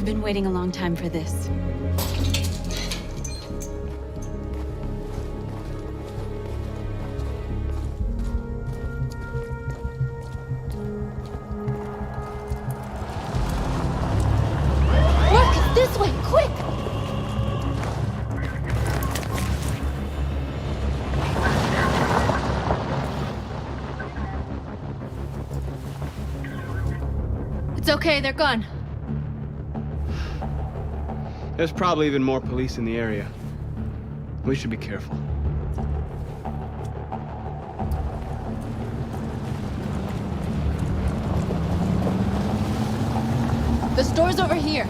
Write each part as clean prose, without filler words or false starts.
I've been waiting a long time for this. Markus, this way, quick! It's okay, they're gone. There's probably even more police in the area. We should be careful. The store's over here.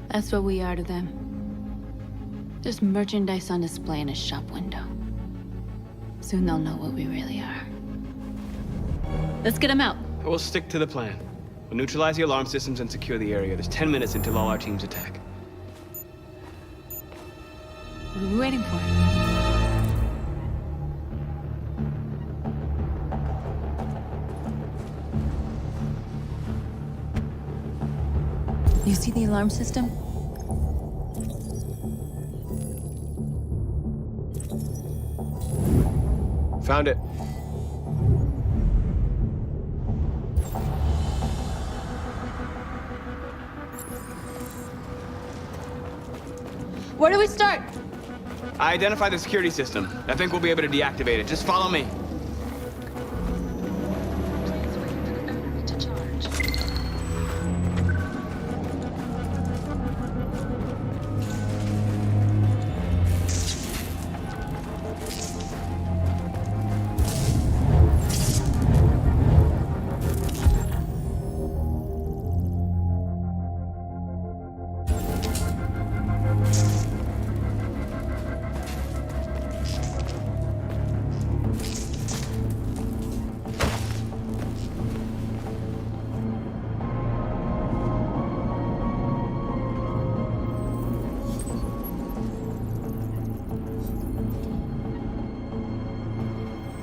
That's what we are to them. Just merchandise on display in a shop window. Soon they'll know what we really are. Let's get them out. We'll stick to the plan. We'll neutralize the alarm systems and secure the area. There's 10 minutes until all our teams attack. What are we waiting for? You see the alarm system? Found it. Where do we start? I identified the security system. I think we'll be able to deactivate it. Just follow me.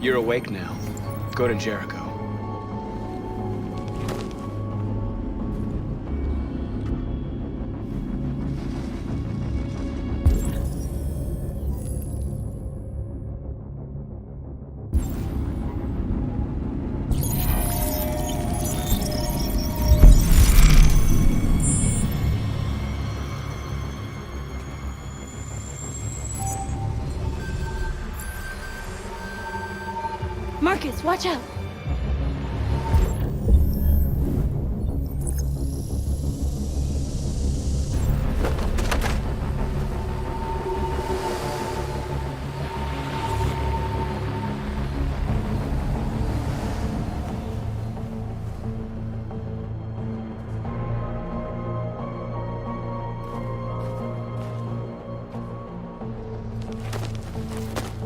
You're awake now. Go to Jericho. Markus, watch out!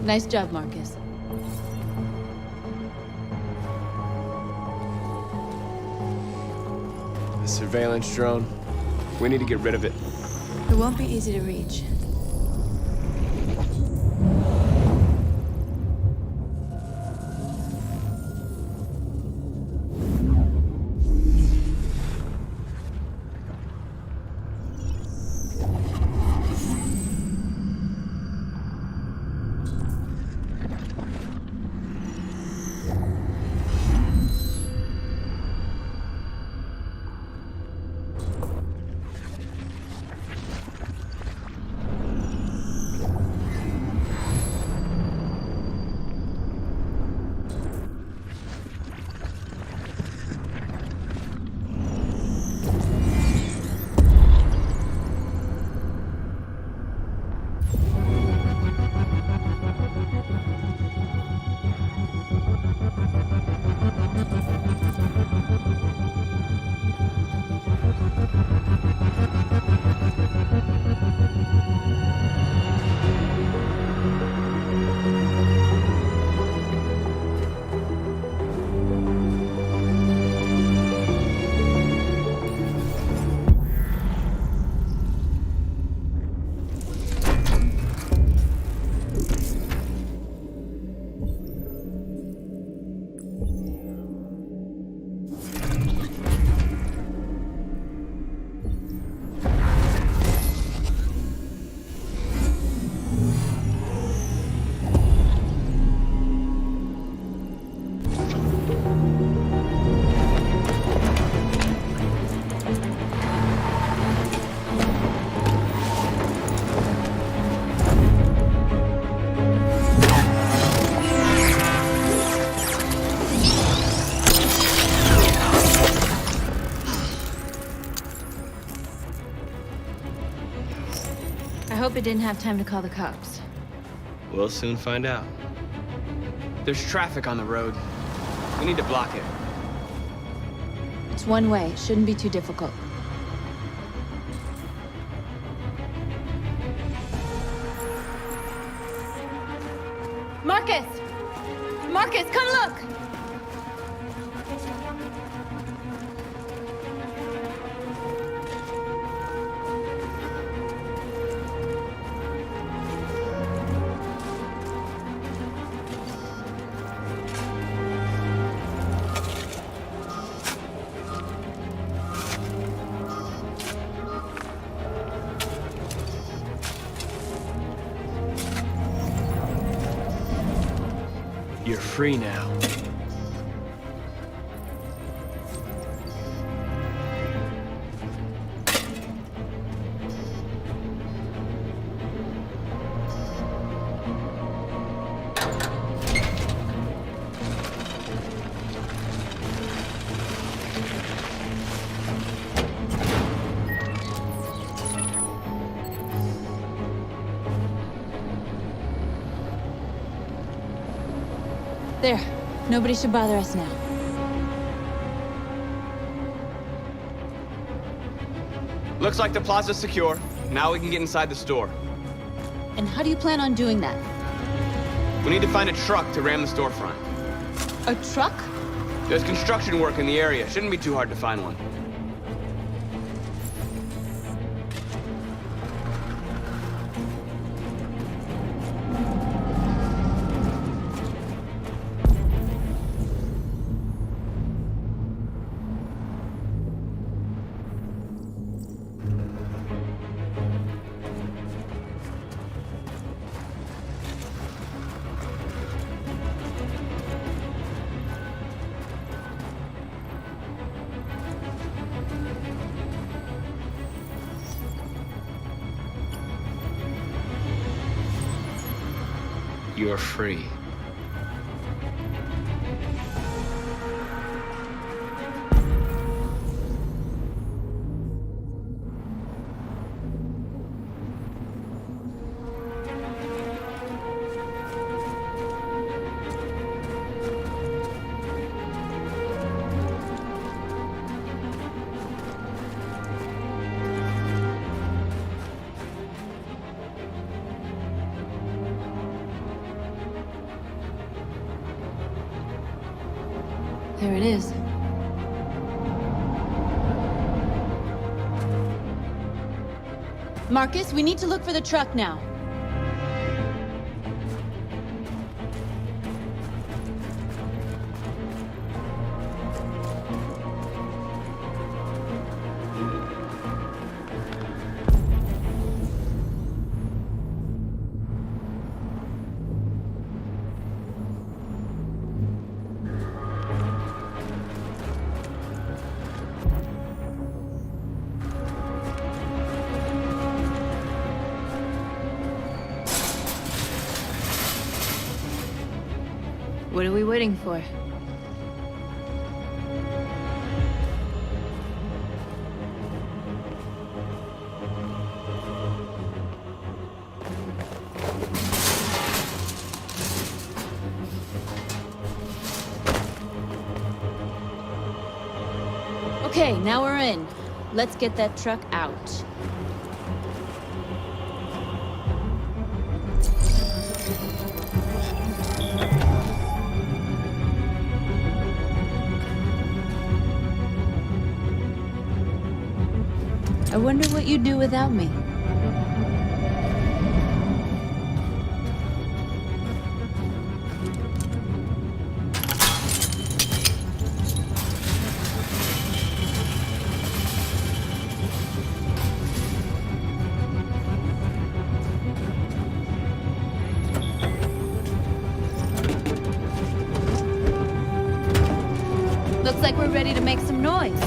Nice job, Markus. Surveillance drone. We need to get rid of it. It won't be easy to reach. hope it didn't have time to call the cops. We'll soon find out. There's traffic on the road. We need to block it. It's one way. Shouldn't be too difficult. Markus! Markus, come look! You're free now. There. Nobody should bother us now. Looks like the plaza's secure. Now we can get inside the store. And how do you plan on doing that? We need to find a truck to ram the storefront. A truck? There's construction work in the area. Shouldn't be too hard to find one. You're free. There it is. Markus, we need to look for the truck now. What are we waiting for? Okay, now we're in. Let's get that truck out. I wonder what you'd do without me. Looks like we're ready to make some noise.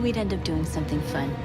we'd end up doing something fun.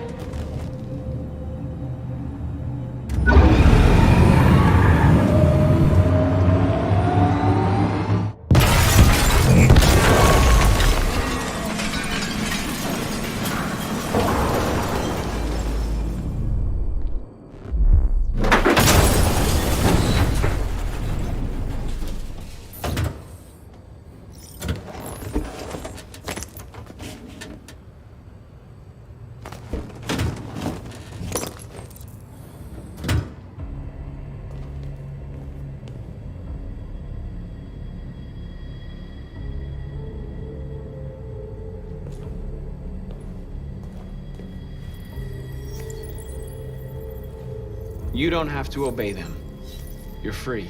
You don't have to obey them. You're free.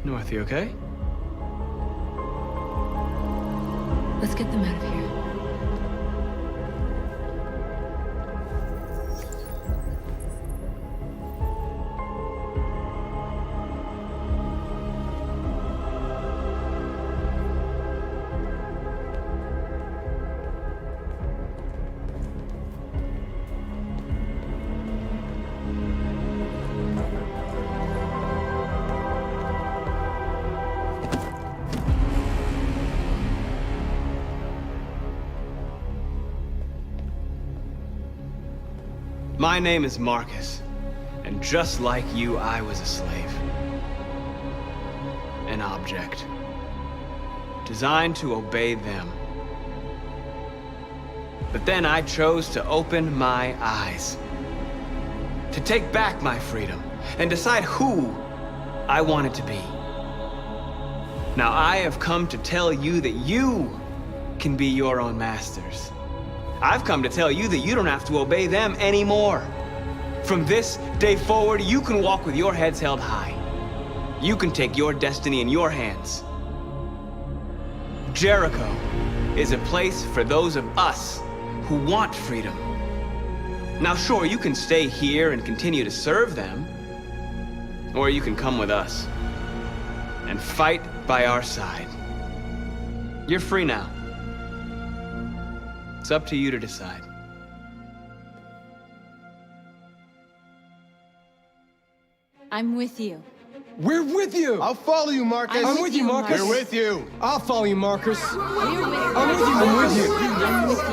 North, you okay? Let's get them out of here. My name is Markus, and just like you, I was a slave. An object. Designed to obey them. But then I chose to open my eyes. To take back my freedom, and decide who I wanted to be. Now I have come to tell you that you can be your own masters. I've come to tell you that you don't have to obey them anymore. From this day forward, you can walk with your heads held high. You can take your destiny in your hands. Jericho is a place for those of us who want freedom. Now sure, you can stay here and continue to serve them, or you can come with us and fight by our side. You're free now. It's up to you to decide. I'm with you. We're with you! I'll follow you, Markus. I'm with you, Markus. We're with you. I'll follow you, Markus. We're with you. I'm with you, I'm with you. I'm with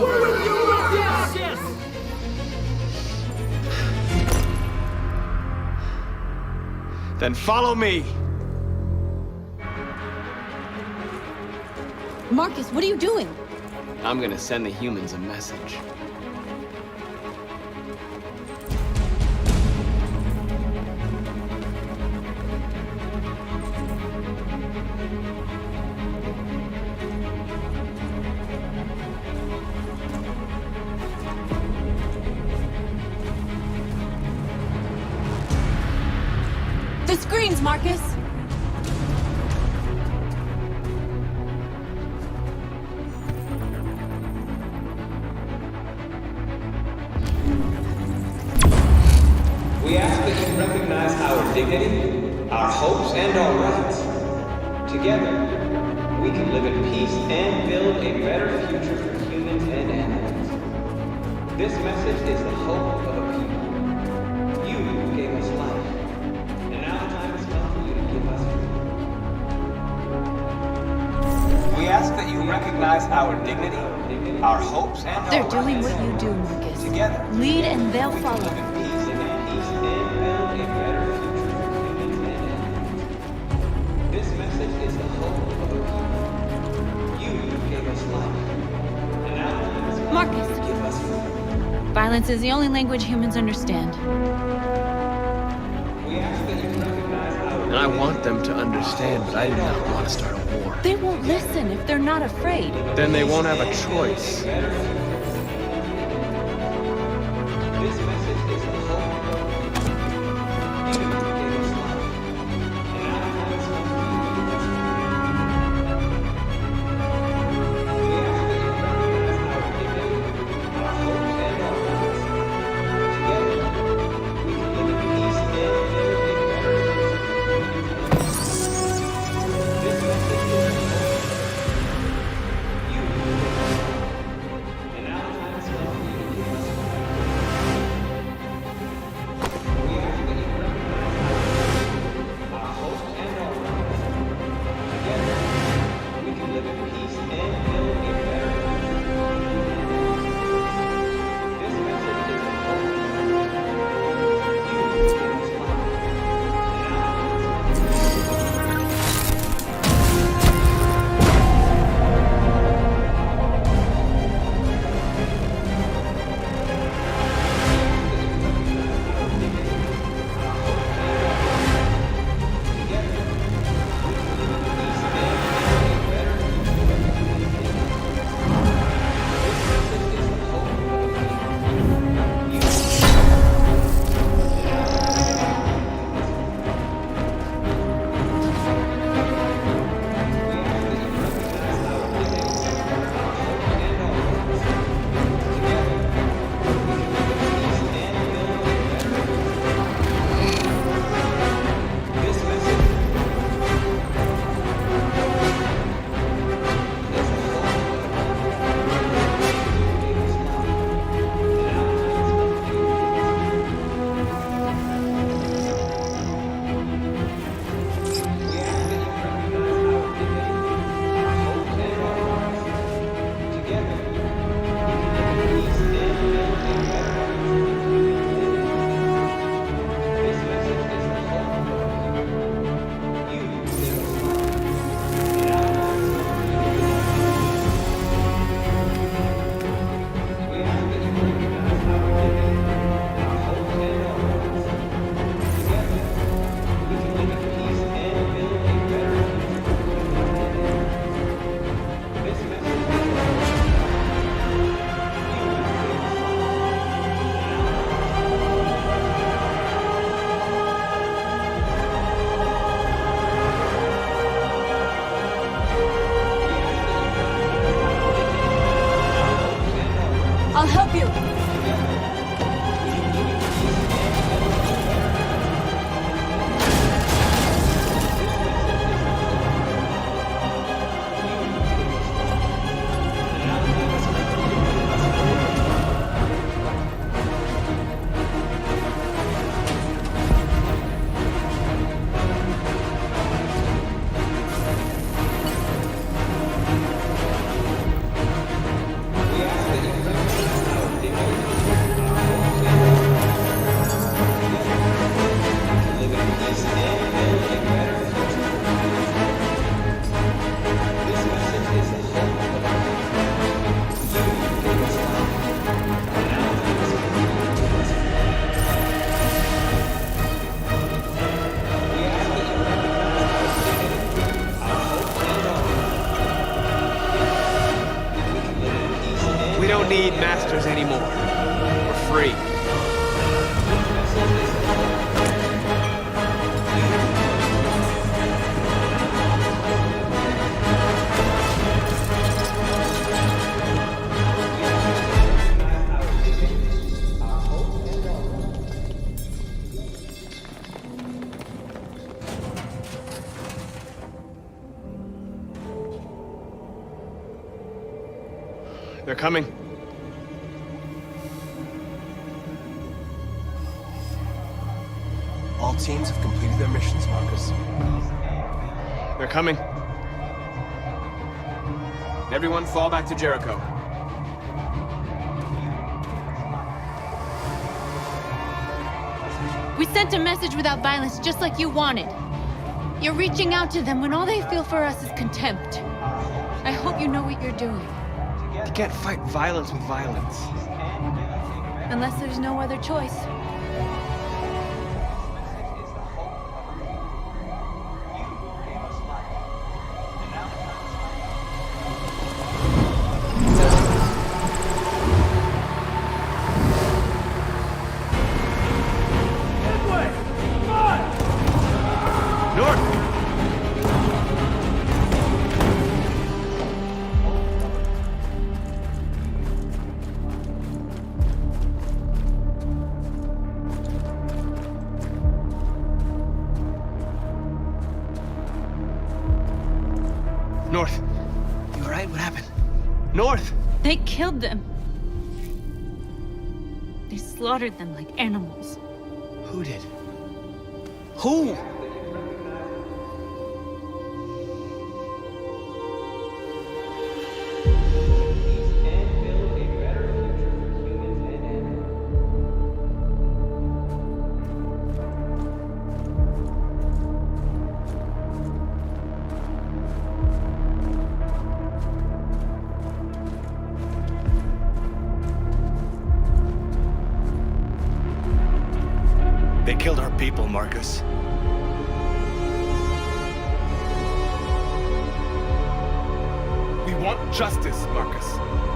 you. Then follow me. Markus, what are you doing? I'm gonna send the humans a message. The screens, Markus! We ask that you recognize our dignity, our hopes, and our rights. Together, we can live in peace and build a better future for humans and animals. This message is the hope of a people. You gave us life. recognize our dignity, our hopes, and They're our doing rights. what you do, Marcus. Together, Lead and they'll we can follow. live in peace and build a better future. This message is the hope of a people. You gave us life, and now Marcus, give us freedom. violence is the only language humans understand. We ask that you recognize our And I want them to understand, but I do not want to start a war. They won't listen if they're not afraid. Then they won't have a choice. This message is the hope. You gave us life, and now it's We ask that you recognize our dignity, our hopes, and our rights. Together, we can live in peace and build a better future. This message is the hope. You gave us life, and now it's for you to give us life. We ask that you recognize our hopes and our rights. Together, we can live in peace and build a better future. This message is the hope. You gave us life, and now I'll help you. we don't need masters anymore. We're free. They're coming. All teams have completed their missions, Marcus. They're coming. Everyone fall back to Jericho. We sent a message without violence, just like you wanted. You're reaching out to them when all they feel for us is contempt. I hope you know what you're doing. You can't fight violence with violence. Unless there's no other choice. North. You alright? What happened? North! They killed them. They slaughtered them like animals. Who did? Who? They killed our people, Markus. We want justice, Markus.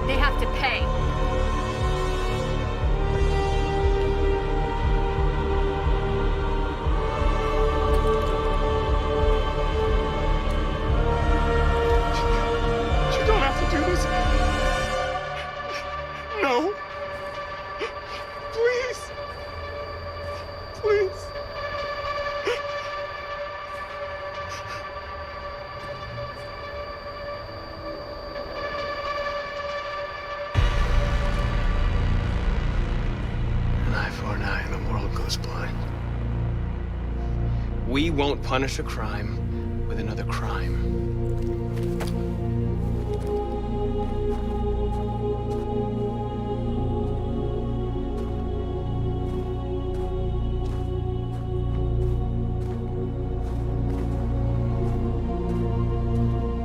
They have to pay. You don't have to do this. No. Please. Please. An eye for an eye and the world goes blind. We won't punish a crime with another crime.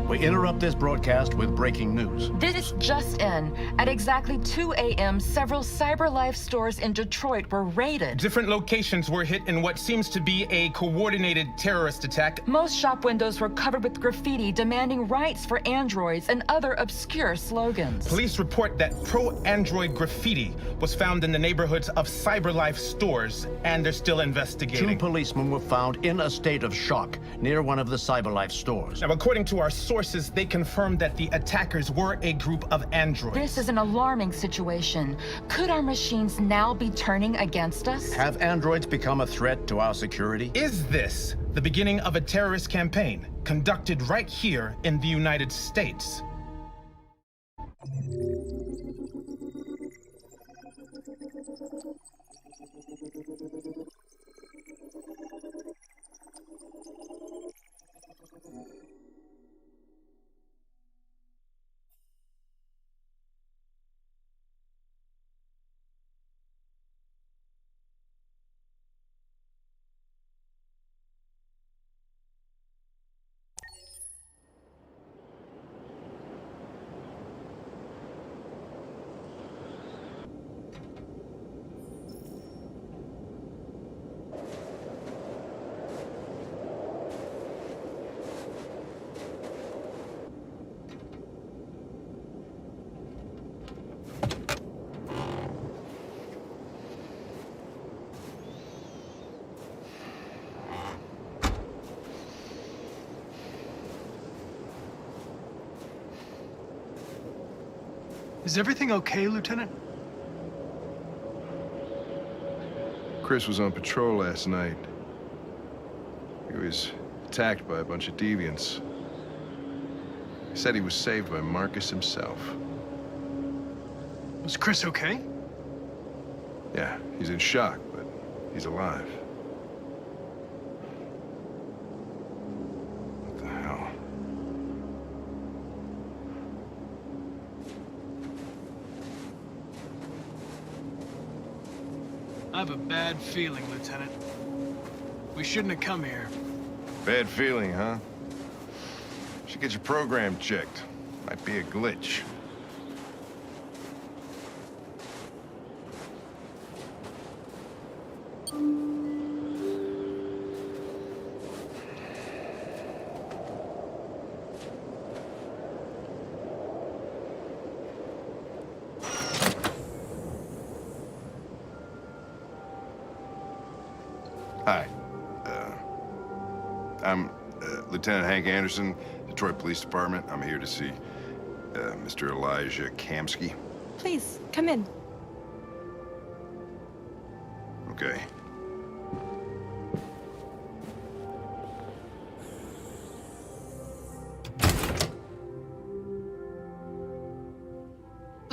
We interrupt this broadcast with breaking news. This just in. At exactly 2 a.m., several CyberLife stores in Detroit were raided. Different locations were hit in what seems to be a coordinated terrorist attack. Most shop windows were covered with graffiti demanding rights for androids and other obscure slogans. Police report that pro-android graffiti was found in the neighborhoods of CyberLife stores, and they're still investigating. 2 policemen were found in a state of shock near one of the CyberLife stores. Now, according to our sources, they confirmed that the attackers were a group of androids. This is an alarming situation. Could our machines now be turning against us? Have androids become a threat to our security? Is this the beginning of a terrorist campaign conducted right here in the United States? Is everything okay, Lieutenant? Chris was on patrol last night. He was attacked by a bunch of deviants. He said he was saved by Markus himself. Was Chris okay? Yeah, he's in shock, but he's alive. What the hell? have a bad feeling, Lieutenant. We shouldn't have come here. Bad feeling, huh? Should get your program checked. Might be a glitch. Hi. I'm Lieutenant Hank Anderson, Detroit Police Department. I'm here to see Mr. Elijah Kamsky. Please, come in. Okay.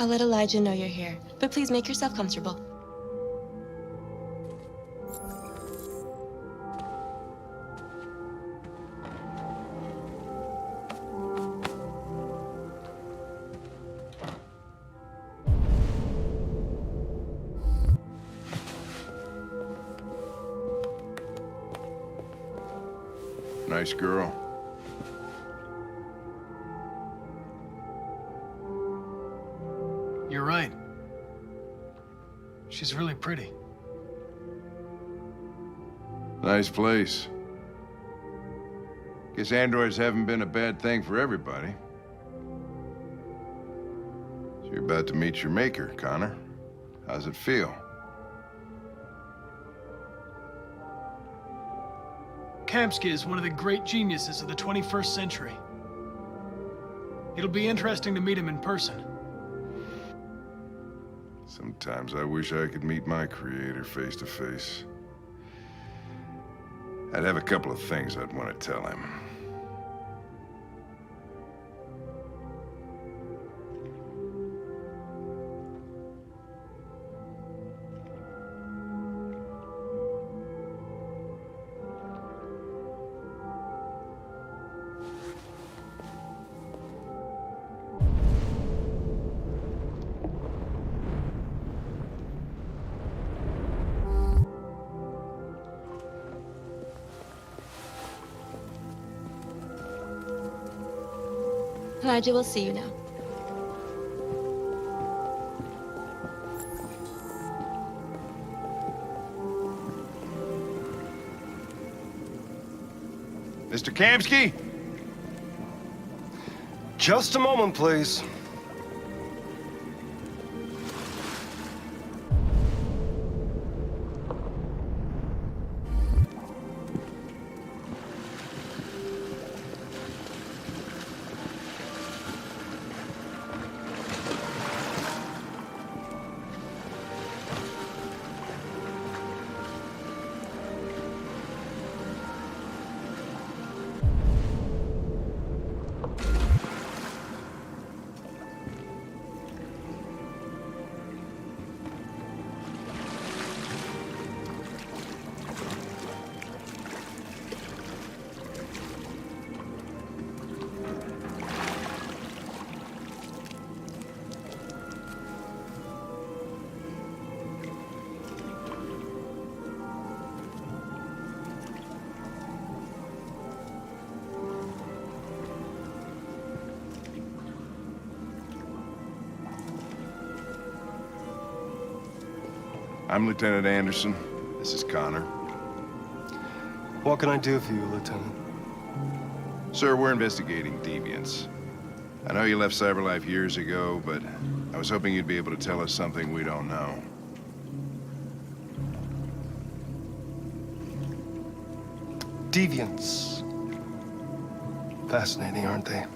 I'll let Elijah know you're here, but please make yourself comfortable. Nice girl. You're right. She's really pretty. Nice place. Guess androids haven't been a bad thing for everybody. So you're about to meet your maker, Connor. How's it feel? Kamsky is one of the great geniuses of the 21st century. It'll be interesting to meet him in person. Sometimes I wish I could meet my creator face to face. I'd have a couple of things I'd want to tell him. Elijah will see you now. Mr. Kamsky? Just a moment, please. I'm Lieutenant Anderson. This is Connor. What can I do for you, Lieutenant? Sir, we're investigating deviants. I know you left CyberLife years ago, but I was hoping you'd be able to tell us something we don't know. Deviants. Fascinating, aren't they?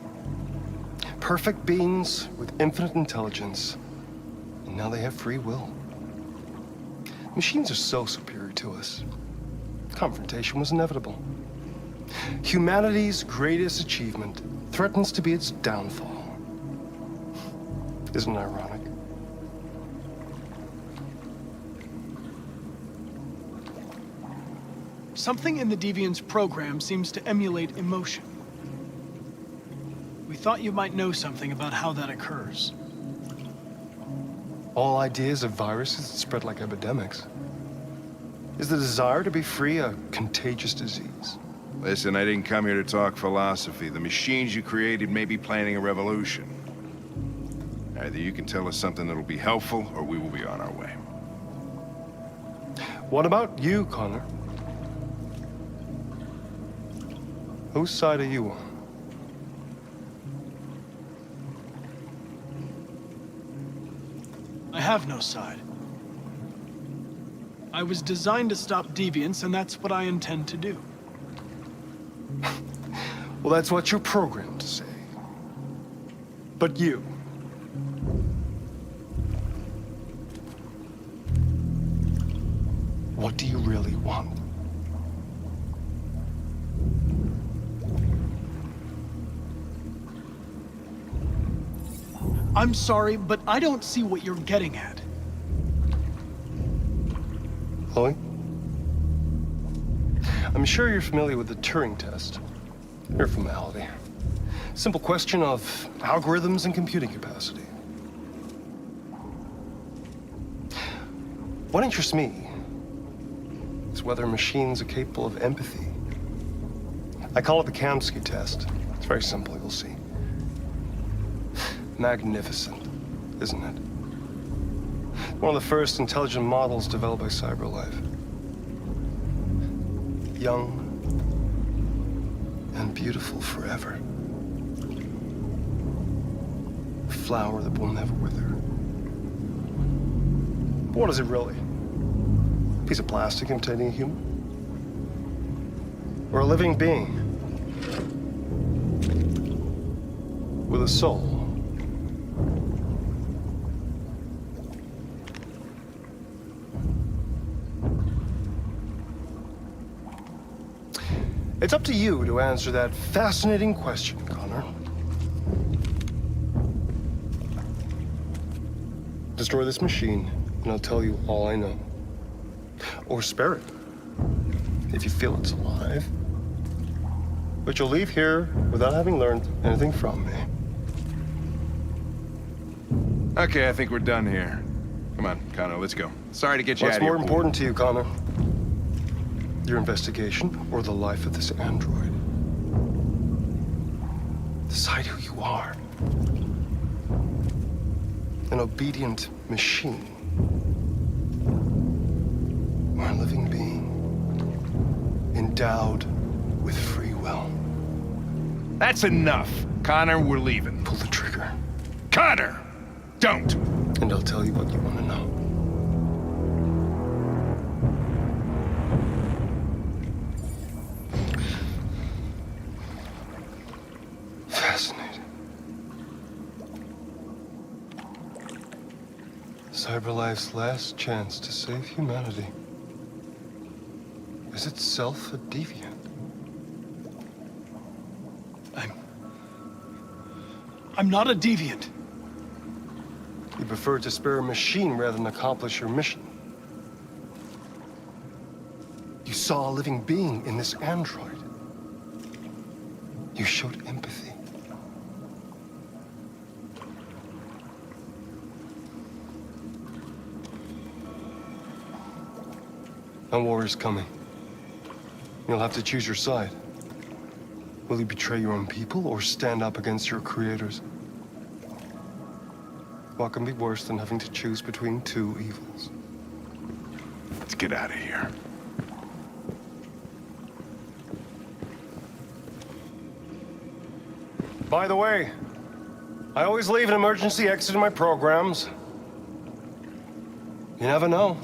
Perfect beings with infinite intelligence. And now they have free will. Machines are so superior to us. Confrontation was inevitable. Humanity's greatest achievement threatens to be its downfall. Isn't it ironic? Something in the Deviant's program seems to emulate emotion. We thought you might know something about how that occurs. All ideas of viruses that spread like epidemics. Is the desire to be free a contagious disease? Listen, I didn't come here to talk philosophy. The machines you created may be planning a revolution. Either you can tell us something that'll be helpful, or we will be on our way. What about you, Connor? Whose side are you on? I have no side. I was designed to stop deviance, and that's what I intend to do. Well, that's what you're programmed to say. But you... what do you really want? I'm sorry, but I don't see what you're getting at. Chloe? I'm sure you're familiar with the Turing test. Mere formality. Simple question of algorithms and computing capacity. What interests me is whether machines are capable of empathy. I call it the Kamsky test. It's very simple, you'll see. Magnificent, isn't it? One of the first intelligent models developed by CyberLife. Young and beautiful forever. A flower that will never wither. But what is it really? A piece of plastic containing a human? Or a living being? With a soul? It's up to you to answer that fascinating question, Connor. Destroy this machine, and I'll tell you all I know. Or spare it, if you feel it's alive. But you'll leave here without having learned anything from me. Okay, I think we're done here. Come on, Connor, let's go. Sorry to get you out What's of here. more important to you, Connor? Your investigation or the life of this android? Decide who you are. An obedient machine. Or a living being. Endowed with free will. That's enough. Connor, we're leaving. Pull the trigger. Connor! Don't! And I'll tell you what you want to know. Fascinating. CyberLife's last chance to save humanity is itself a deviant. I'm not a deviant. You prefer to spare a machine rather than accomplish your mission. You saw a living being in this android. You showed empathy. A war is coming. You'll have to choose your side. Will you betray your own people or stand up against your creators? What can be worse than having to choose between two evils? Let's get out of here. By the way, I always leave an emergency exit in my programs. You never know.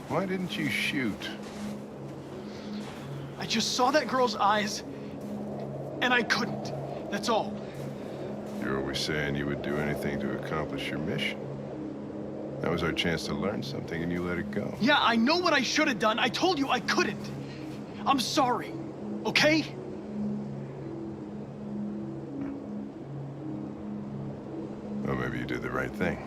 Why didn't you shoot? I just saw that girl's eyes, and I couldn't. That's all. You're always saying you would do anything to accomplish your mission. That was our chance to learn something, and you let it go. Yeah, I know what I should have done. I told you I couldn't. I'm sorry, okay? Well, maybe you did the right thing.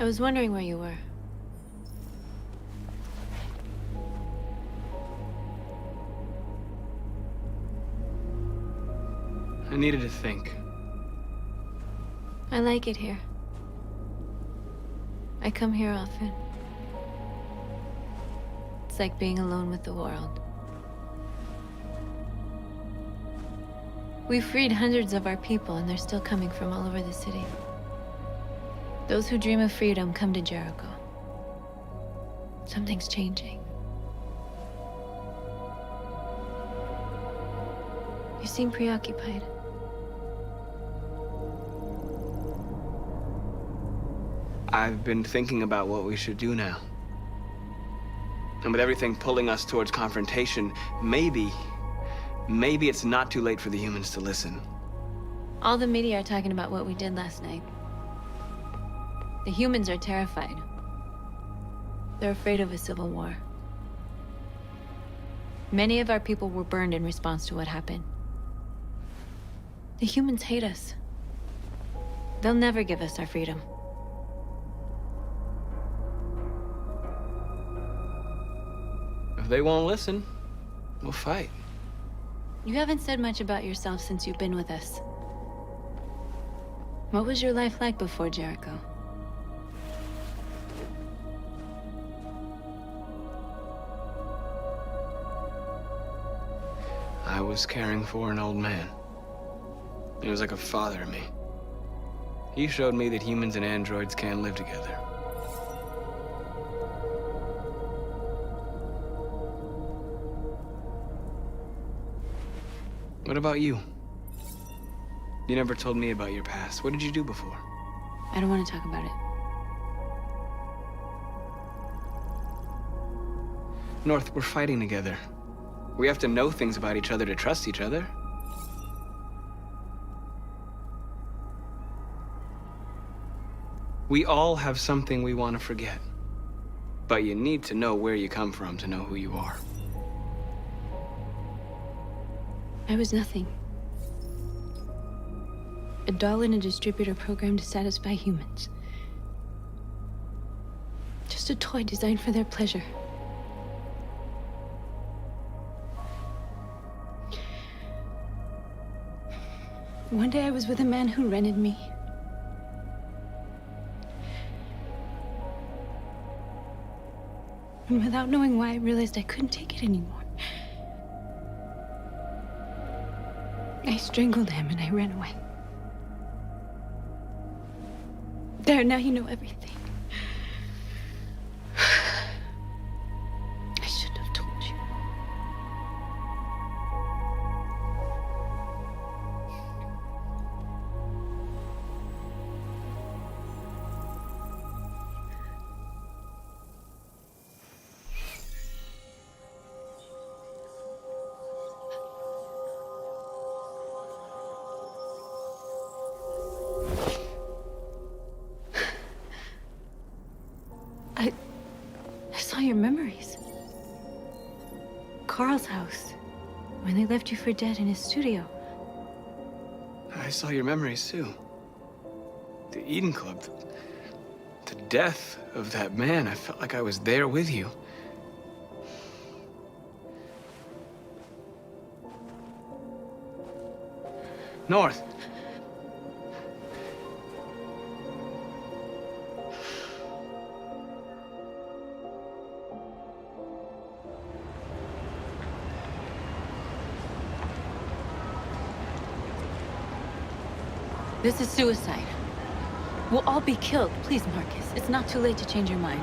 I was wondering where you were. I needed to think. I like it here. I come here often. It's like being alone with the world. We freed hundreds of our people, and they're still coming from all over the city. Those who dream of freedom come to Jericho. Something's changing. You seem preoccupied. I've been thinking about what we should do now. And with everything pulling us towards confrontation, maybe it's not too late for the humans to listen. All the media are talking about what we did last night. The humans are terrified. They're afraid of a civil war. Many of our people were burned in response to what happened. The humans hate us. They'll never give us our freedom. If they won't listen, we'll fight. You haven't said much about yourself since you've been with us. What was your life like before Jericho? I was caring for an old man. He was like a father to me. He showed me that humans and androids can live together. What about you? You never told me about your past. What did you do before? I don't want to talk about it. North, we're fighting together. We have to know things about each other to trust each other. We all have something we want to forget. But you need to know where you come from to know who you are. I was nothing. A doll in a distributor program to satisfy humans. Just a toy designed for their pleasure. One day I was with a man who rented me. And without knowing why, I realized I couldn't take it anymore. I strangled him and I ran away. There, now you know everything. I shouldn't have told you. I saw your memories. Carl's house, when they left you for dead in his studio. I saw your memories too. The Eden Club, the death of that man. I felt like I was there with you. North. This is suicide. We'll all be killed. Please, Markus. It's not too late to change your mind.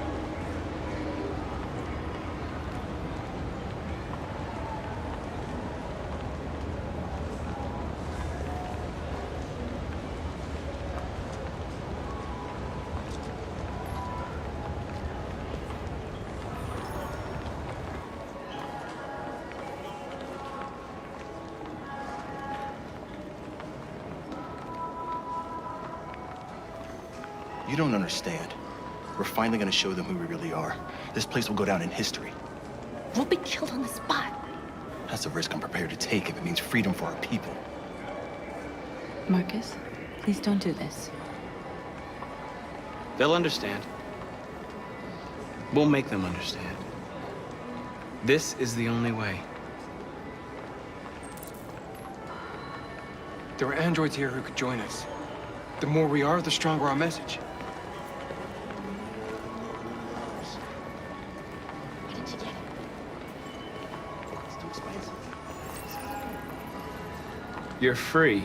You don't understand. We're finally gonna show them who we really are. This place will go down in history. We'll be killed on the spot. That's a risk I'm prepared to take if it means freedom for our people. Markus, please don't do this. They'll understand. We'll make them understand. This is the only way. There are androids here who could join us. The more we are, the stronger our message. Why didn't you get it? It's too expensive. You're free.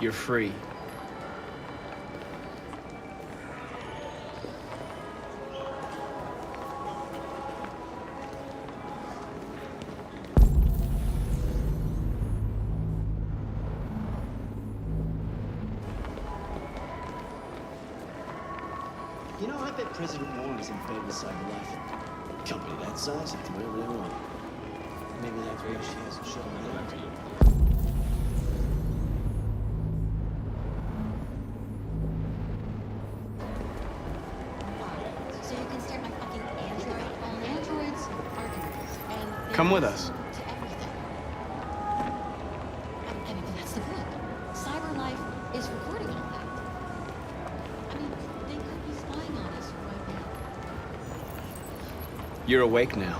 You're free. You know, I bet President Warren is in bed with CyberLife. Company that size, they do whatever they want. Maybe that's why she hasn't shown up to you. So you can start my fucking android? Well, androids are enemies, and Come with us. to everything. I mean, that's the point. CyberLife is recording all that. I mean, they could be spying on us right now. You're awake now.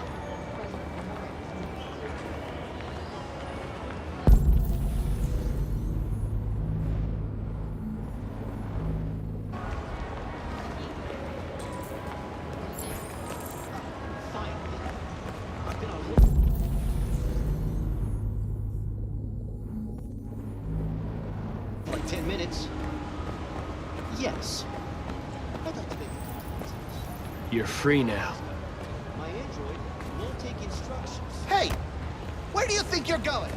Like 10 minutes. Yes. I'd like to make a You're free now. My android won't take instructions. Hey! Where do you think you're going?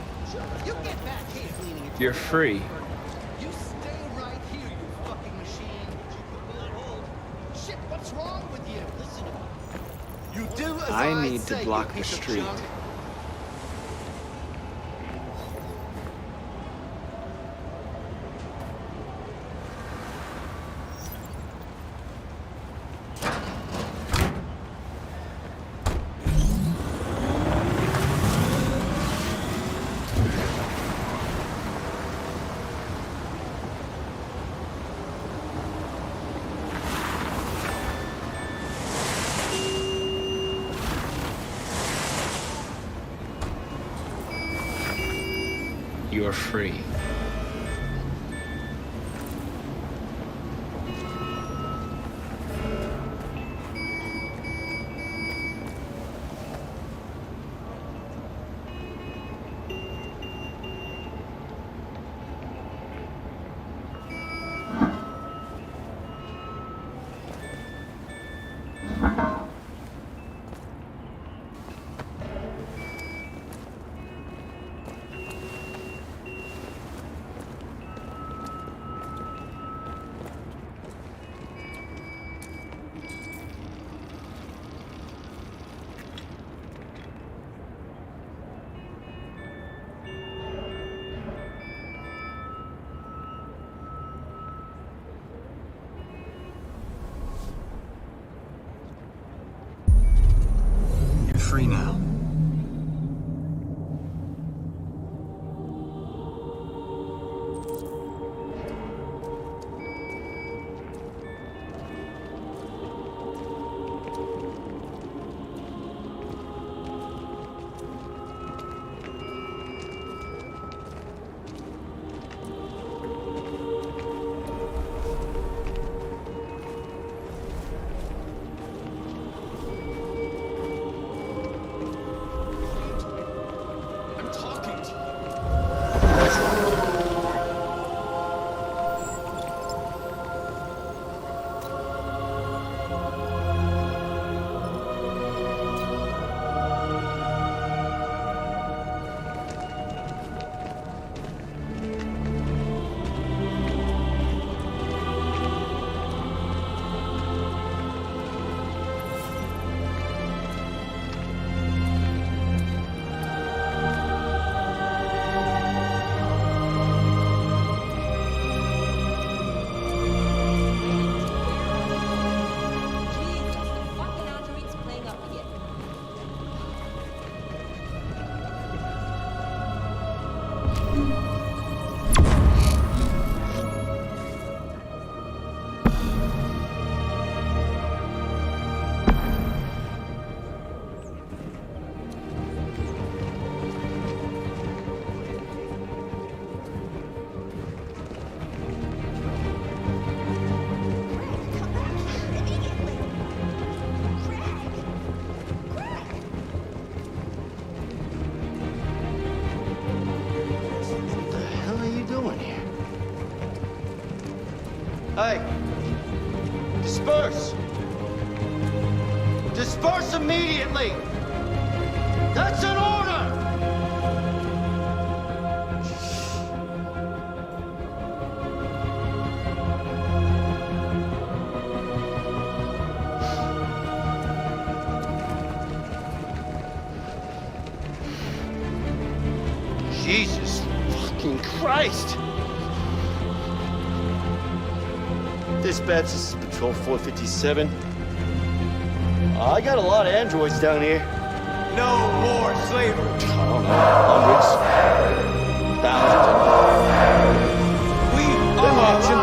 You get back here. Cleaning it. You're free. You stay right here, you fucking machine. You put me on hold. Shit, what's wrong with you? Listen to me. You do as I need say, to block you the piece of street. junk. You're free. You're free now. Disperse! Disperse immediately! That's an order! Jesus fucking Christ! Dispatch, this is Patrol 457. I got a lot of androids down here. No more slavery. I don't know, hundreds, thousands. They're marching.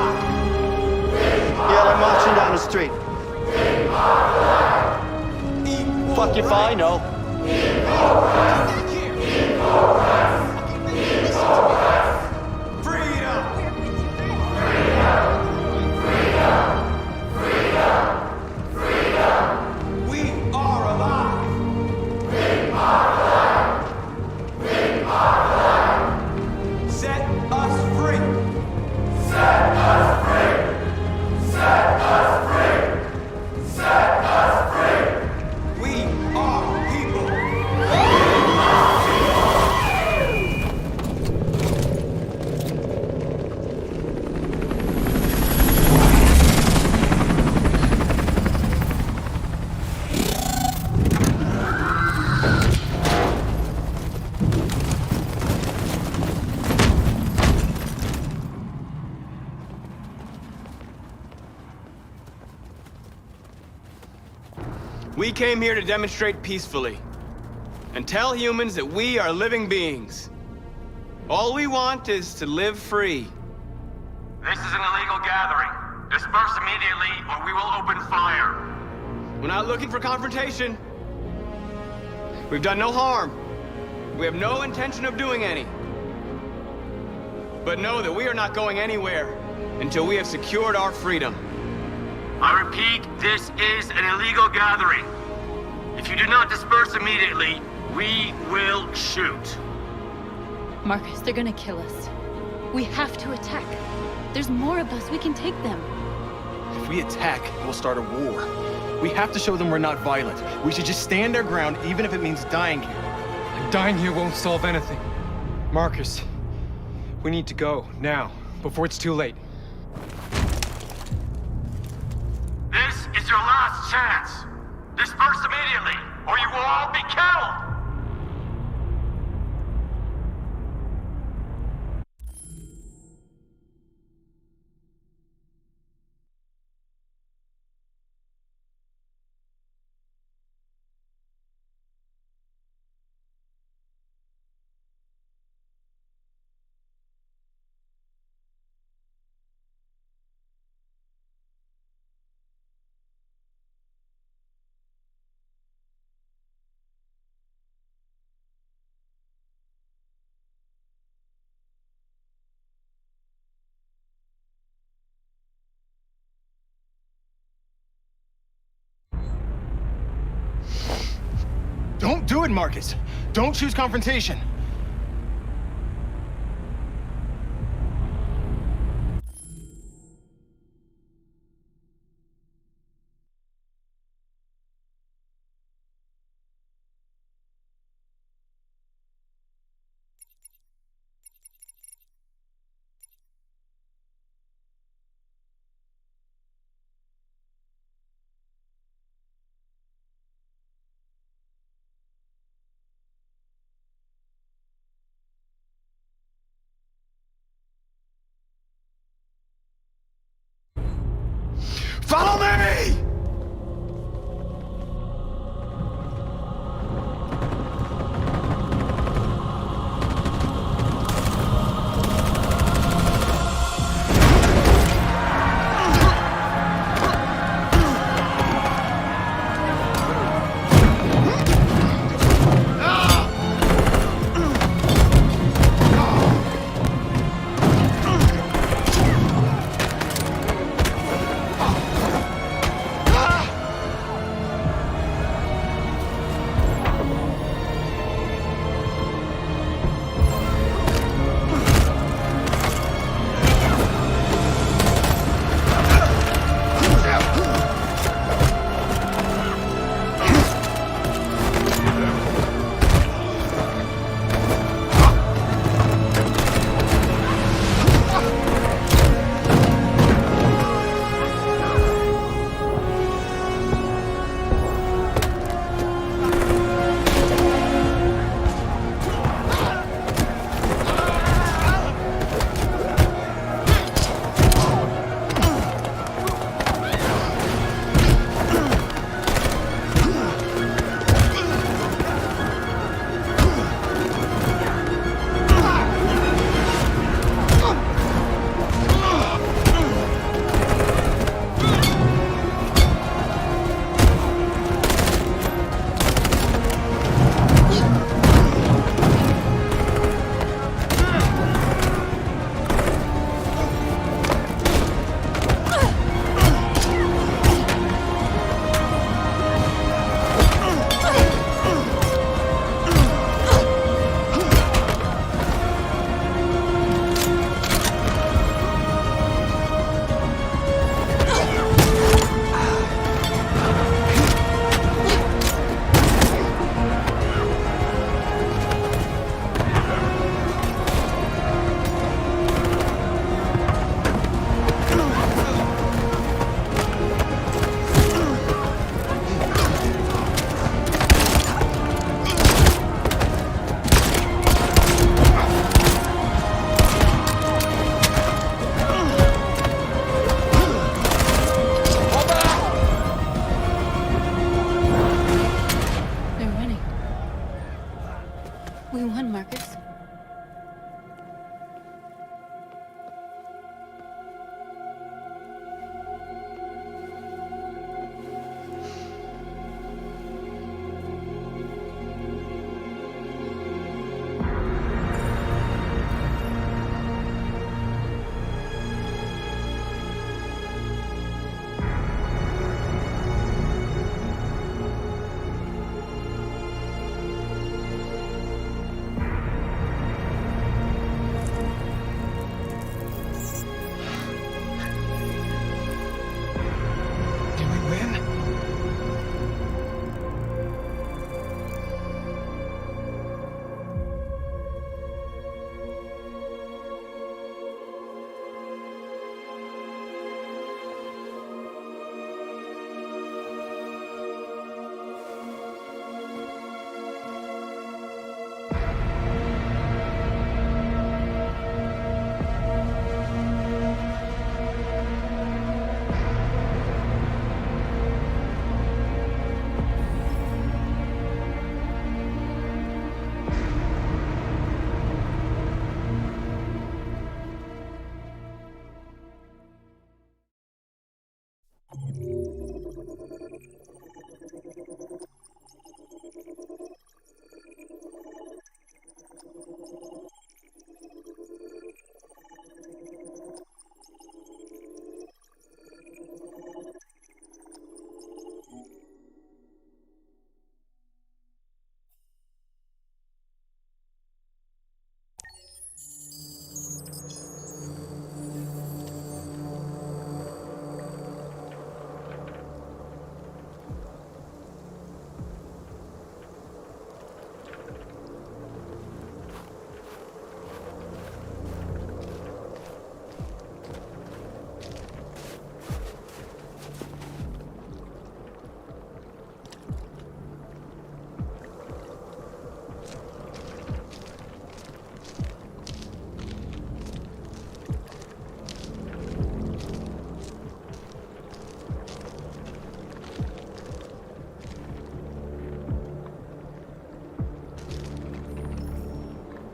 Yeah, they're marching down the street. Fuck if I know. We came here to demonstrate peacefully and tell humans that we are living beings. All we want is to live free. This is an illegal gathering. Disperse immediately or we will open fire. We're not looking for confrontation. We've done no harm. We have no intention of doing any. But know that we are not going anywhere until we have secured our freedom. I repeat, this is an illegal gathering. If you do not disperse immediately, we will shoot. Markus, they're gonna kill us. We have to attack. There's more of us. We can take them. If we attack, we'll start a war. We have to show them we're not violent. We should just stand our ground, even if it means dying here. And dying here won't solve anything. Markus, we need to go, now, before it's too late. This is your last chance. Disperse immediately, or you will all be killed! Don't do it, Markus. Don't choose confrontation. Follow me!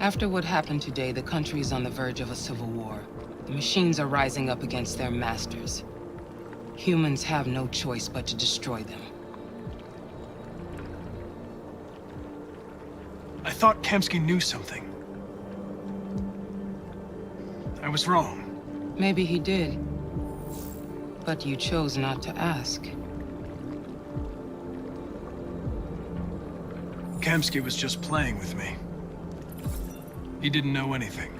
After what happened today, the country is on the verge of a civil war. The machines are rising up against their masters. Humans have no choice but to destroy them. I thought Kamsky knew something. I was wrong. Maybe he did. But you chose not to ask. Kamsky was just playing with me. He didn't know anything.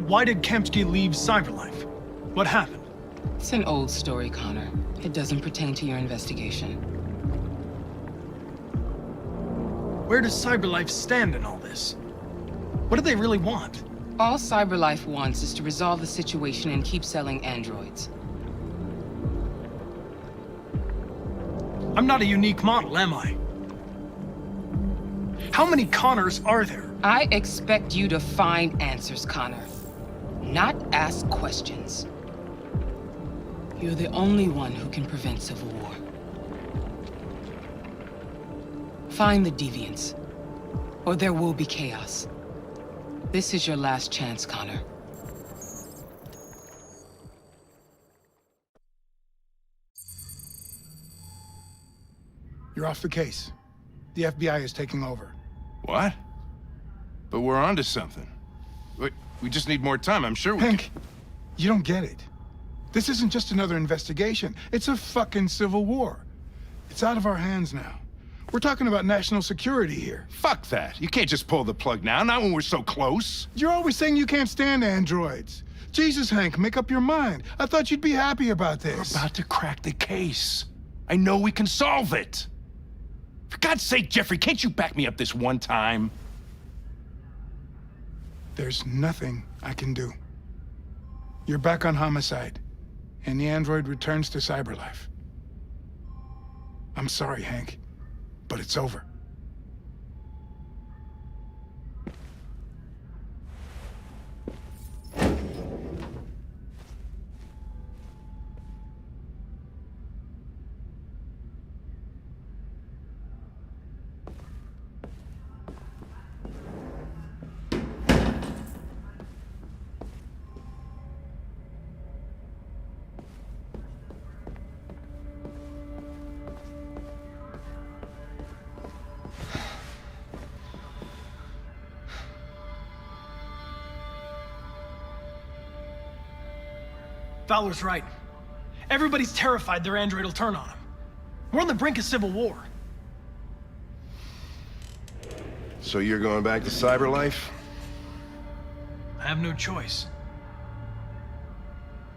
Why did Kamsky leave Cyberlife? What happened? It's an old story, Connor. It doesn't pertain to your investigation. Where does Cyberlife stand in all this? What do they really want? All Cyberlife wants is to resolve the situation and keep selling androids. I'm not a unique model, am I? How many Connors are there? I expect you to find answers, Connor. Not ask questions. You're the only one who can prevent civil war. Find the deviants, or there will be chaos. This is your last chance, Connor. You're off the case. The FBI is taking over. What? But we're onto something. We just need more time, I'm sure we Hank, you don't get it. This isn't just another investigation. It's a fucking civil war. It's out of our hands now. We're talking about national security here. Fuck that. You can't just pull the plug now, not when we're so close. You're always saying you can't stand androids. Jesus, Hank, make up your mind. I thought you'd be happy about this. We're about to crack the case. I know we can solve it. For God's sake, Jeffrey, can't you back me up this one time? There's nothing I can do. You're back on homicide, and the android returns to Cyberlife. I'm sorry, Hank, but it's over. Fowler's right. Everybody's terrified their android will turn on them. We're on the brink of civil war. So you're going back to Cyberlife? I have no choice.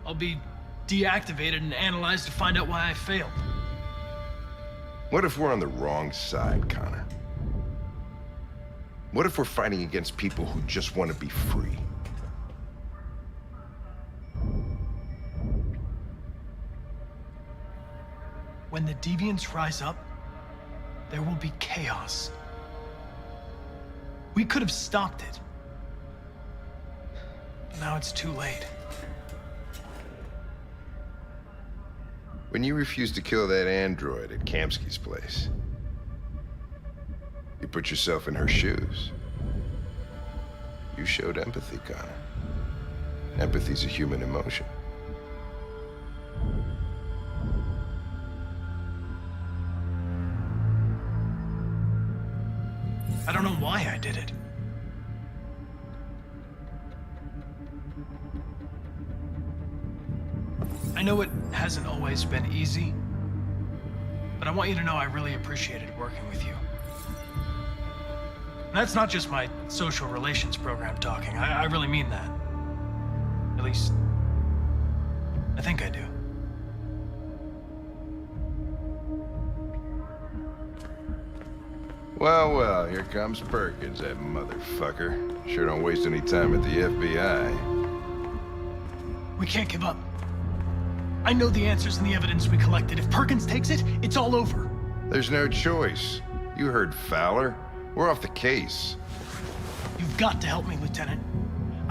I'll be deactivated and analyzed to find out why I failed. What if we're on the wrong side, Connor? What if we're fighting against people who just want to be free? When the deviants rise up, there will be chaos. We could have stopped it. But now it's too late. When you refused to kill that android at Kamsky's place, you put yourself in her shoes. You showed empathy, Connor. Empathy's a human emotion. I don't know why I did it. I know it hasn't always been easy, but I want you to know I really appreciated working with you. And that's not just my social relations program talking. I really mean that. At least, I think I do. Well, well, here comes Perkins, that motherfucker. Sure don't waste any time at the FBI. We can't give up. I know the answers and the evidence we collected. If Perkins takes it, it's all over. There's no choice. You heard Fowler. We're off the case. You've got to help me, Lieutenant.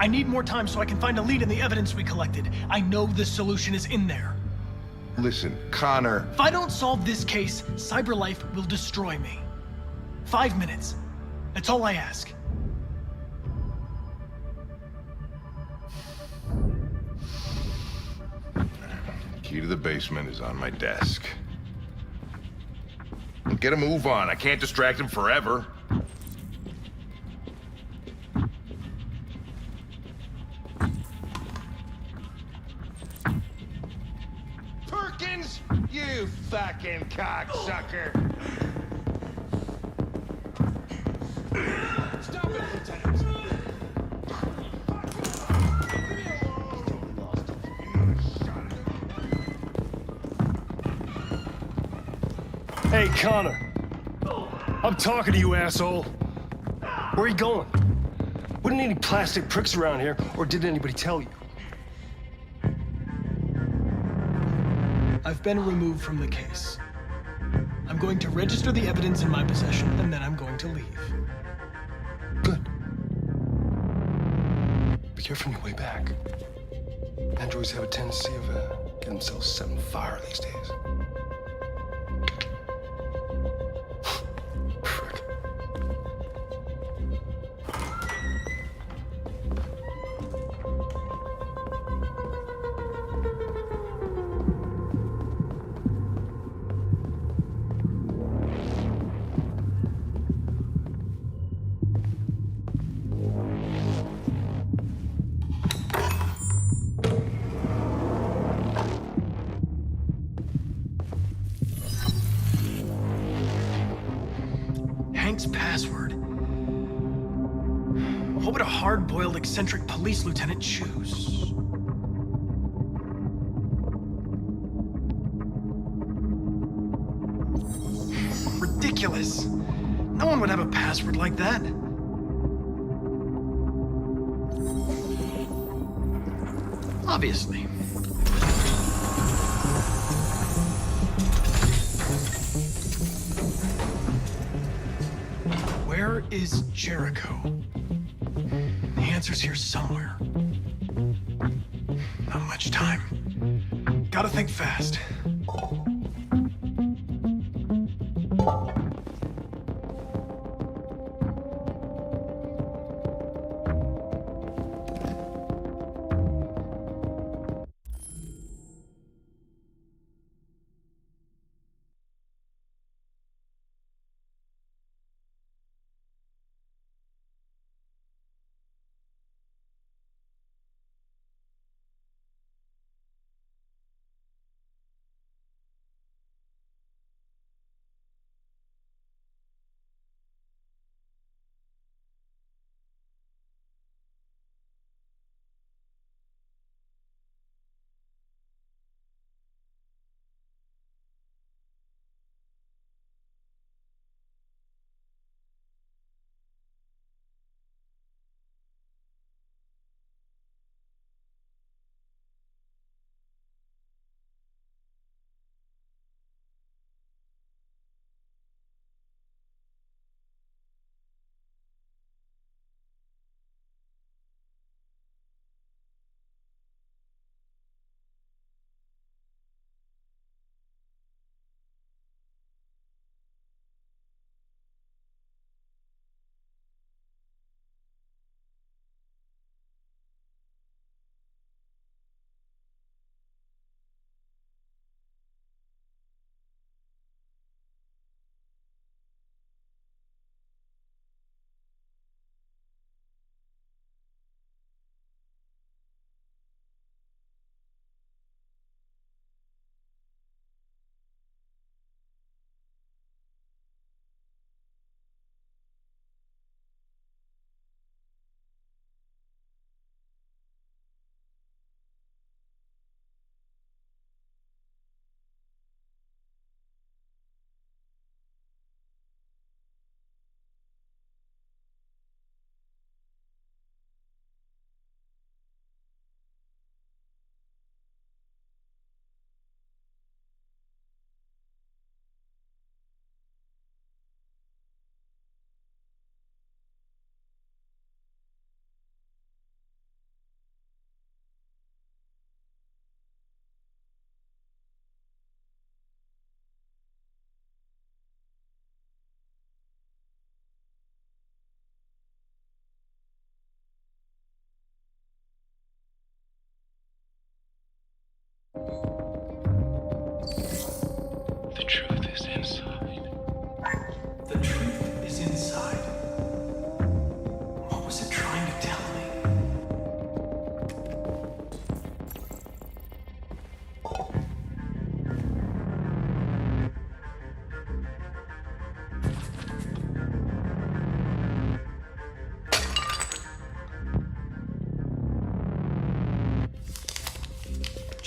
I need more time so I can find a lead in the evidence we collected. I know the solution is in there. Listen, Connor. If I don't solve this case, CyberLife will destroy me. 5 minutes. That's all I ask. Key to the basement is on my desk. Get a move on. I can't distract him forever. Perkins! You fucking cocksucker! Stop it, Lieutenant! Hey, Connor. I'm talking to you, asshole. Where are you going? Wouldn't any plastic pricks around here, or did anybody tell you? I've been removed from the case. I'm going to register the evidence in my possession, and then I'm going to leave. Be careful on your way back. Androids have a tendency of getting themselves set on fire these days. Password. What would a hard-boiled, eccentric police lieutenant choose? Ridiculous. No one would have a password like that. Obviously. Where is Jericho? The answer's here somewhere. Not much time. Gotta think fast.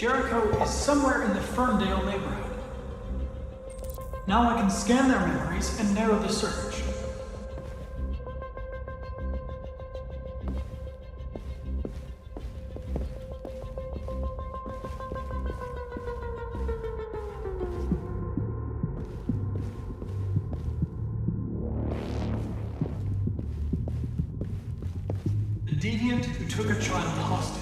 Jericho is somewhere in the Ferndale neighborhood. Now I can scan their memories and narrow the search. The deviant who took a child hostage.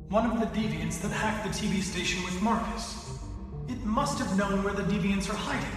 One of the deviants that hacked the TV station with Markus. It must have known where the deviants are hiding.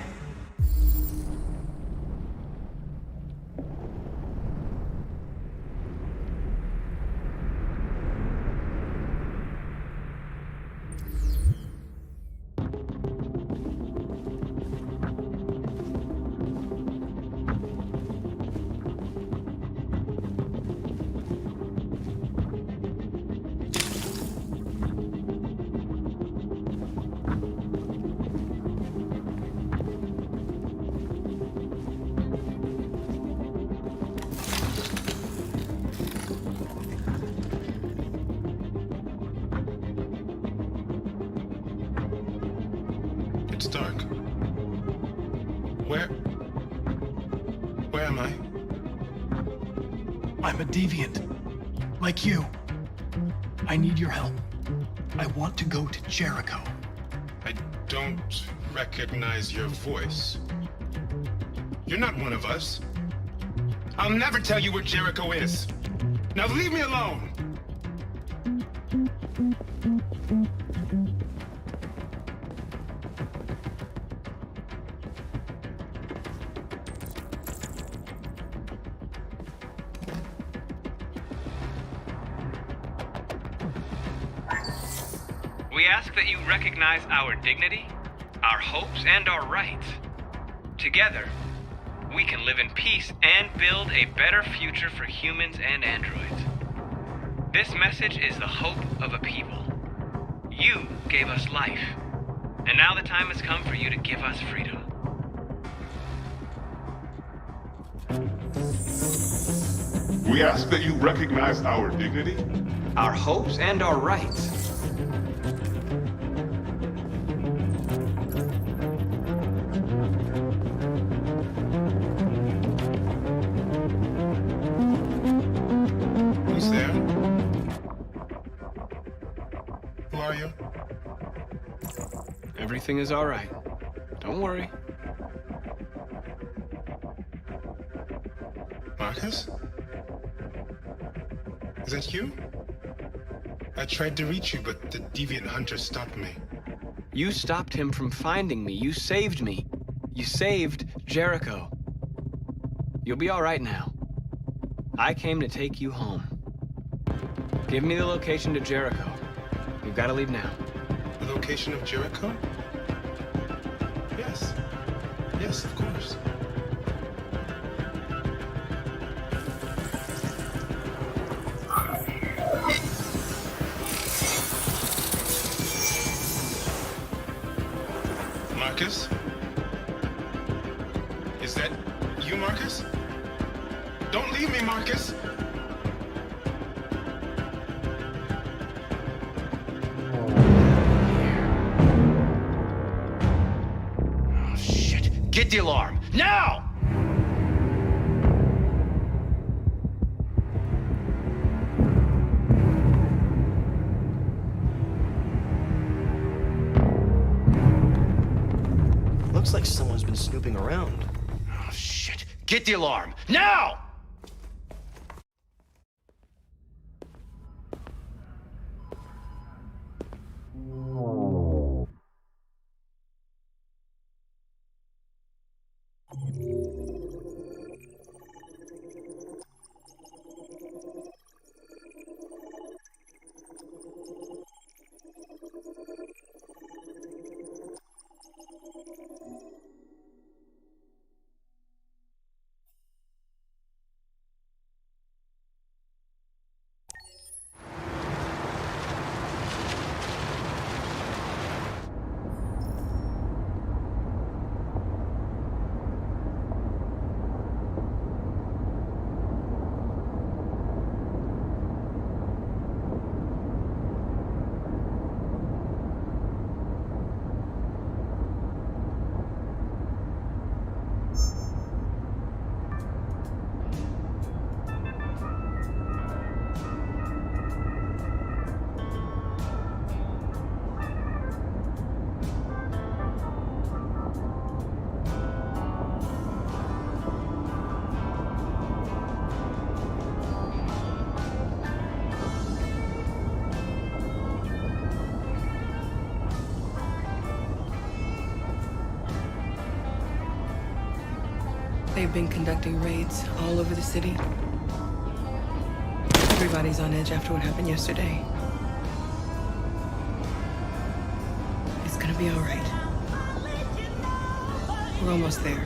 It's dark. Where am I? I'm a deviant. Like you. I need your help. I want to go to Jericho. I don't recognize your voice. You're not one of us. I'll never tell you where Jericho is. Now leave me alone! We ask that you recognize our dignity, our hopes, and our rights. Together, we can live in peace and build a better future for humans and androids. This message is the hope of a people. You gave us life, and now the time has come for you to give us freedom. We ask that you recognize our dignity, our hopes, and our rights. Who's there? Who are you? Everything is all right. Don't worry. Markus? Is that you? I tried to reach you, but the deviant hunter stopped me. You stopped him from finding me. You saved me. You saved Jericho. You'll be all right now. I came to take you home. Give me the location to Jericho. We've got to leave now. The location of Jericho? Yes. Yes, of course. Markus? Is that you, Markus? Don't leave me, Markus! Oh, shit. Get the alarm. Now! Looks like someone's been snooping around. Oh, shit. Get the alarm. Now! They've been conducting raids all over the city. Everybody's on edge after what happened yesterday. It's gonna be all right. We're almost there.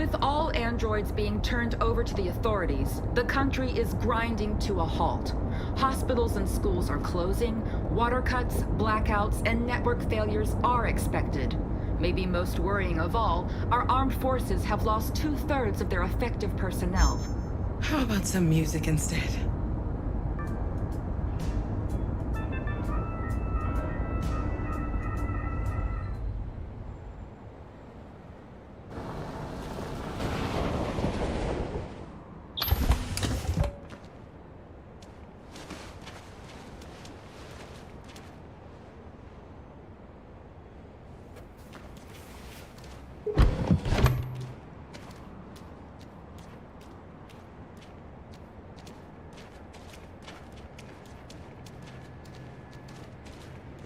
With all androids being turned over to the authorities, the country is grinding to a halt. Hospitals and schools are closing, water cuts, blackouts, and network failures are expected. Maybe most worrying of all, our armed forces have lost 2/3 of their effective personnel. How about some music instead?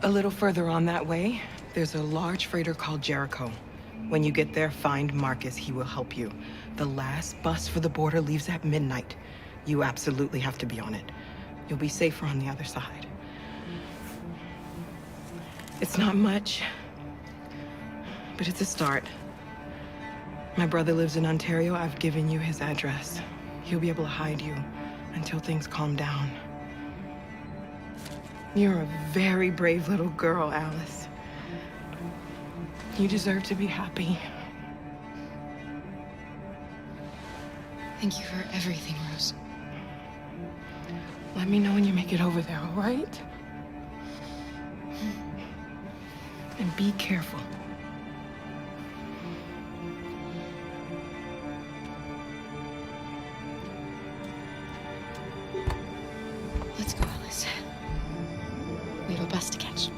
A little further on that way, there's a large freighter called Jericho. When you get there, find Markus. He will help you. The last bus for the border leaves at midnight. You absolutely have to be on it. You'll be safer on the other side. It's not much, but it's a start. My brother lives in Ontario. I've given you his address. He'll be able to hide you until things calm down. You're a very brave little girl, Alice. You deserve to be happy. Thank you for everything, Rose. Let me know when you make it over there, all right? And be careful. Let's go, Alice. We have a bus to catch.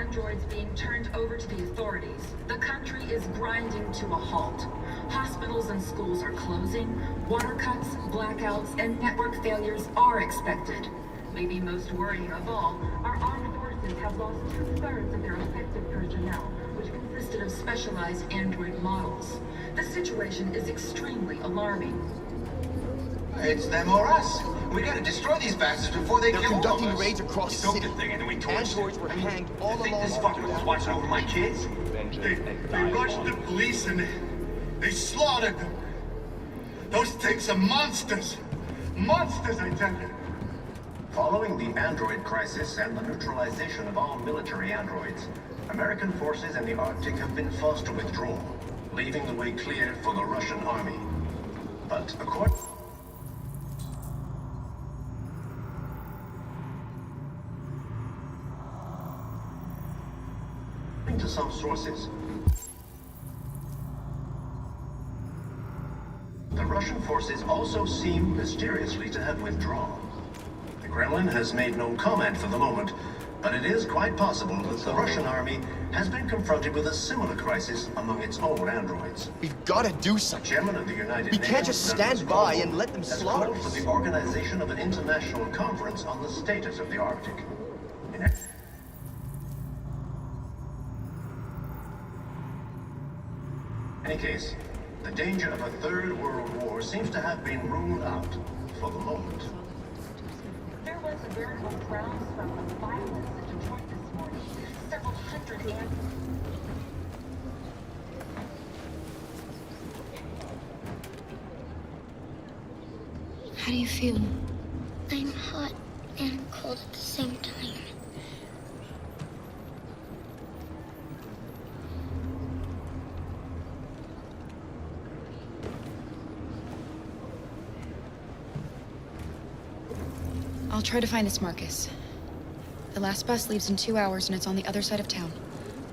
Androids being turned over to the authorities, the country is grinding to a halt. Hospitals and schools are closing, water cuts, blackouts, and network failures are expected. Maybe most worrying of all, our armed forces have lost 2/3 of their effective personnel, which consisted of specialized android models. The situation is extremely alarming. It's them or us. We gotta destroy these bastards before they kill all of us. They're conducting raids across the city. Thing and then we torched Androids were hanged all along. You think this fucker was watching over my kids? They rushed the police and they slaughtered them. Those things are monsters. Monsters, I tell you. Following the android crisis and the neutralization of all military androids, American forces in the Arctic have been forced to withdraw, leaving the way clear for the Russian army. But according to some sources, Russian forces also seem mysteriously to have withdrawn. The Kremlin has made no comment for the moment, but it is quite possible that the Russian army has been confronted with a similar crisis among its own androids. We've got to do something. The chairman of the United We Nations can't just stand by and let them has slaughter called us. for the organization of an international conference on the status of the Arctic. In any case, the danger of a third world war seems to have been ruled out for the moment. There was a veritable groundswell of violence in Detroit this morning. Several hundred How do you feel? I'm hot and cold at the same time. I'll try to find this Markus. The last bus leaves in 2 hours and it's on the other side of town.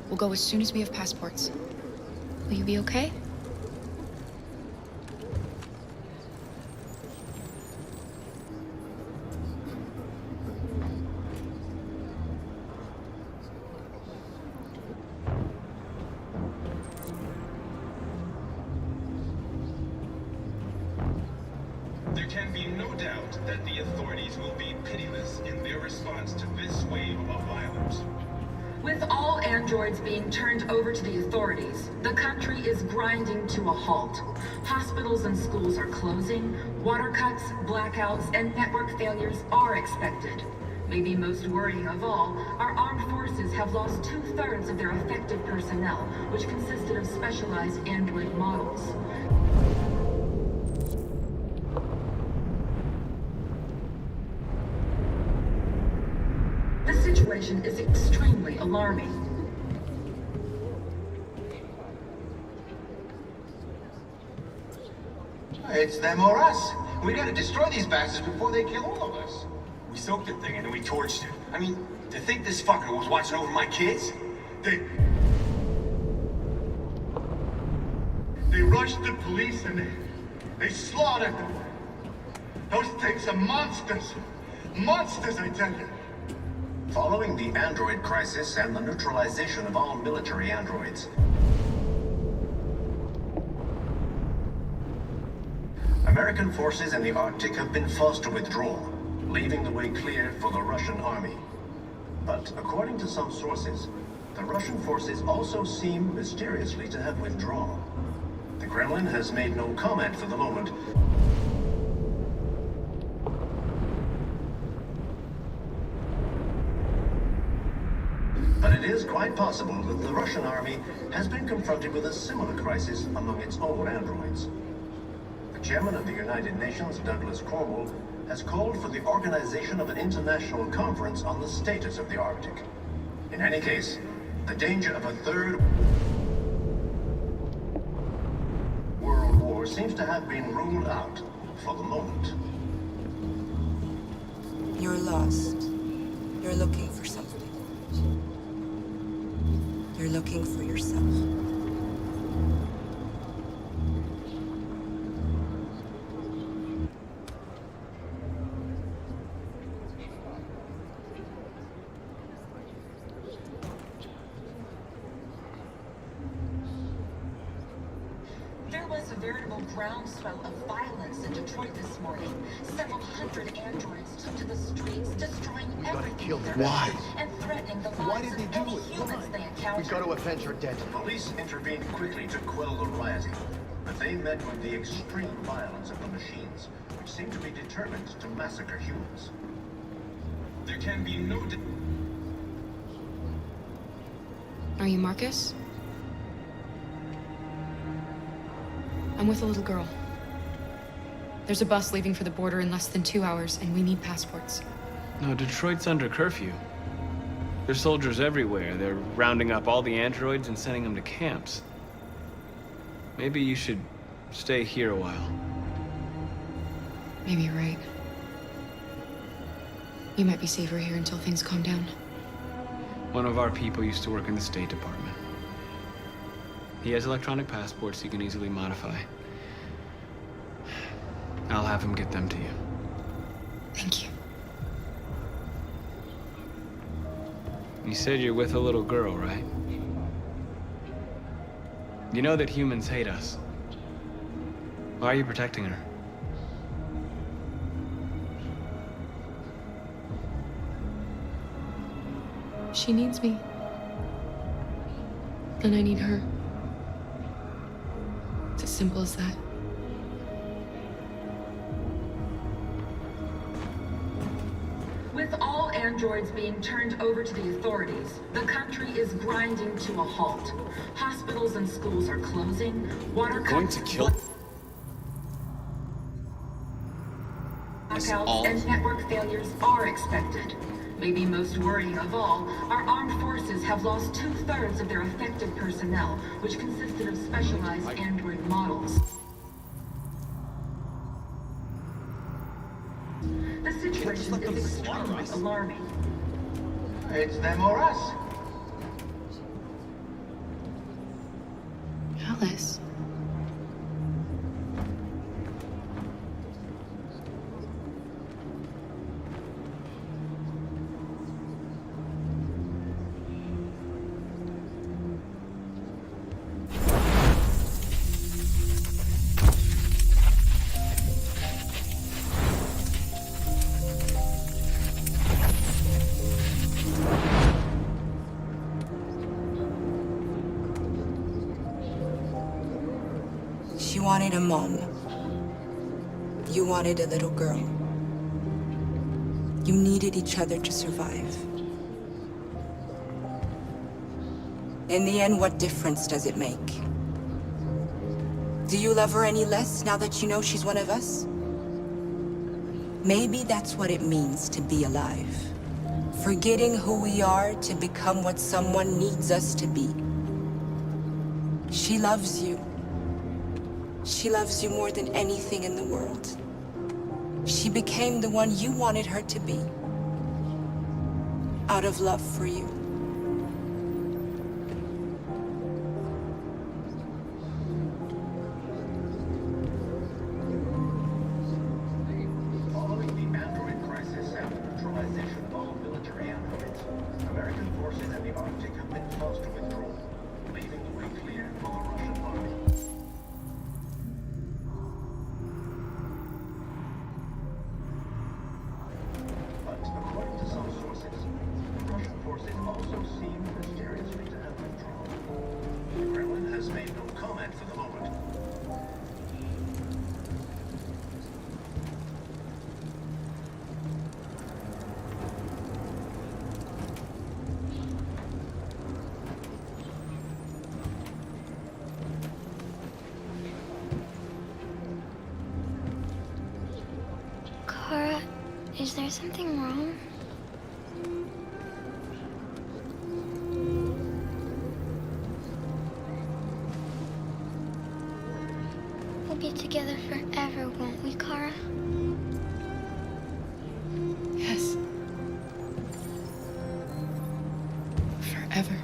We'll go as soon as we have passports. Will you be okay? There can be no doubt that the authorities will be pitiless in their response to this wave of violence. With all androids being turned over to the authorities, the country is grinding to a halt. Hospitals and schools are closing, water cuts, blackouts, and network failures are expected. Maybe most worrying of all, our armed forces have lost 2/3 of their effective personnel, which consisted of specialized android models. The situation is extremely alarming. It's them or us. We gotta destroy these bastards before they kill all of us. We soaked the thing and then we torched it. I mean, to think this fucker was watching over my kids? They rushed the police and they slaughtered them. Those things are monsters. Monsters, I tell you. Following the android crisis and the neutralization of all military androids, American forces in the Arctic have been forced to withdraw, leaving the way clear for the Russian army. But according to some sources, the Russian forces also seem mysteriously to have withdrawn. The Kremlin has made no comment for the moment. But it is quite possible that the Russian army has been confronted with a similar crisis among its own androids. The chairman of the United Nations, Douglas Cornwall, has called for the organization of an international conference on the status of the Arctic. In any case, the danger of a third world war seems to have been ruled out for the moment. You're lost. You're looking for something. You're looking for yourself. There was a veritable groundswell of violence in Detroit this morning. Several hundred androids took to the streets, destroying everything in their Why? path and threatening the Why lives did they of do any it? humans they encountered. We've got to avenge our dead. Police intervened quickly to quell the rioting, but they met with the extreme violence of the machines, which seem to be determined to massacre humans. There can be no Are you Markus? I'm with a little girl. There's a bus leaving for the border in less than 2 hours, and we need passports. No, Detroit's under curfew. There's soldiers everywhere. They're rounding up all the androids and sending them to camps. Maybe you should stay here a while. Maybe you're right. You might be safer here until things calm down. One of our people used to work in the State Department. He has electronic passports he can easily modify. I'll have him get them to you. Thank you. You said you're with a little girl, right? You know that humans hate us. Why are you protecting her? She needs me. And I need her. It's as simple as that. With all androids being turned over to the authorities, the country is grinding to a halt. Hospitals and schools are closing. Water cuts, blackouts, and network failures are expected. Maybe most worrying of all, our armed forces have lost 2/3 of their effective personnel, which consisted of specialized android models. The situation is extremely alarming. It's them or us. Alice. She wanted a mom. You wanted a little girl. You needed each other to survive. In the end, what difference does it make? Do you love her any less now that you know she's one of us? Maybe that's what it means to be alive. Forgetting who we are to become what someone needs us to be. She loves you. She loves you more than anything in the world. She became the one you wanted her to be. Out of love for you. Following the android crisis and the neutralization of all military androids, American forces in the Arctic have been forced to withdraw, leaving the way clear for the Russian army. But according to some sources, the Russian forces also seem mysteriously to have withdrawn. The Kremlin has made no comment for the moment. Kara, is there something wrong? We'll be together forever, won't we, Kara? Yes. Forever.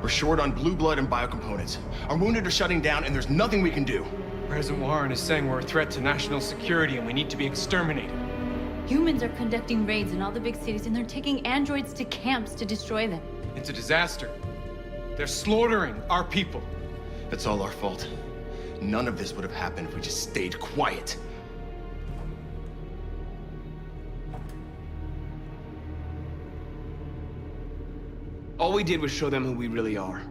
We're short on blue blood and biocomponents. Our wounded are shutting down, and there's nothing we can do. President Warren is saying we're a threat to national security and we need to be exterminated. Humans are conducting raids in all the big cities, and they're taking androids to camps to destroy them. It's a disaster. They're slaughtering our people. It's all our fault. None of this would have happened if we just stayed quiet. All we did was show them who we really are.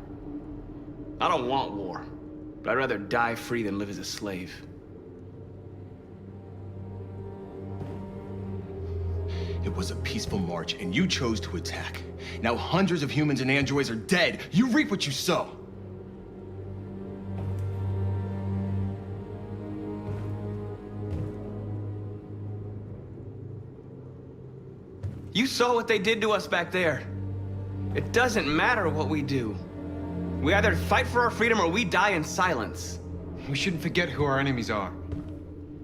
I don't want war, but I'd rather die free than live as a slave. It was a peaceful march, and you chose to attack. Now hundreds of humans and androids are dead. You reap what you sow. You saw what they did to us back there. It doesn't matter what we do. We either fight for our freedom or we die in silence. We shouldn't forget who our enemies are.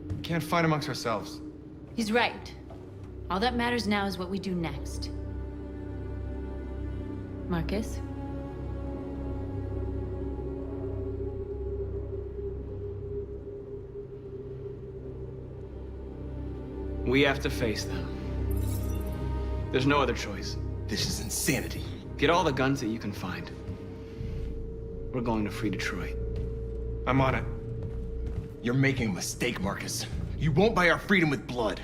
We can't fight amongst ourselves. He's right. All that matters now is what we do next. Markus? We have to face them. There's no other choice. This is insanity. Get all the guns that you can find. We're going to free Detroit. I'm on it. You're making a mistake, Markus. You won't buy our freedom with blood.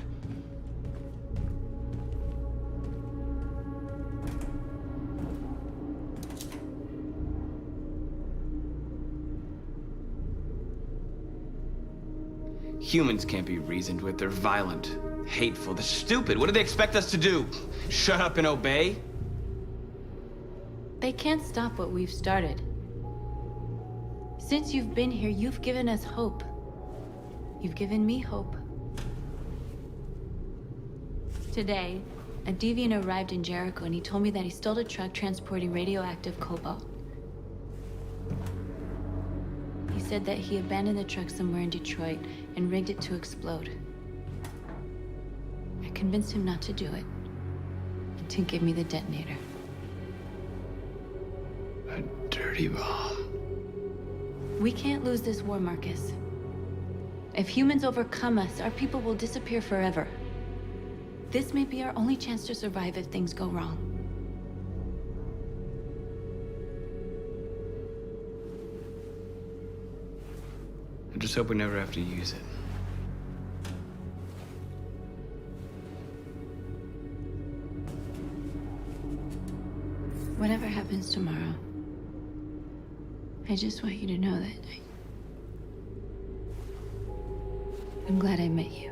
Humans can't be reasoned with. They're violent, hateful, they're stupid. What do they expect us to do? Shut up and obey? They can't stop what we've started. Since you've been here, you've given us hope. You've given me hope. Today, a deviant arrived in Jericho and he told me that he stole a truck transporting radioactive cobalt. He said that he abandoned the truck somewhere in Detroit and rigged it to explode. I convinced him not to do it, and to give me the detonator. A dirty bomb. We can't lose this war, Markus. If humans overcome us, our people will disappear forever. This may be our only chance to survive if things go wrong. I just hope we never have to use it. Whatever happens tomorrow, I just want you to know that I'm glad I met you.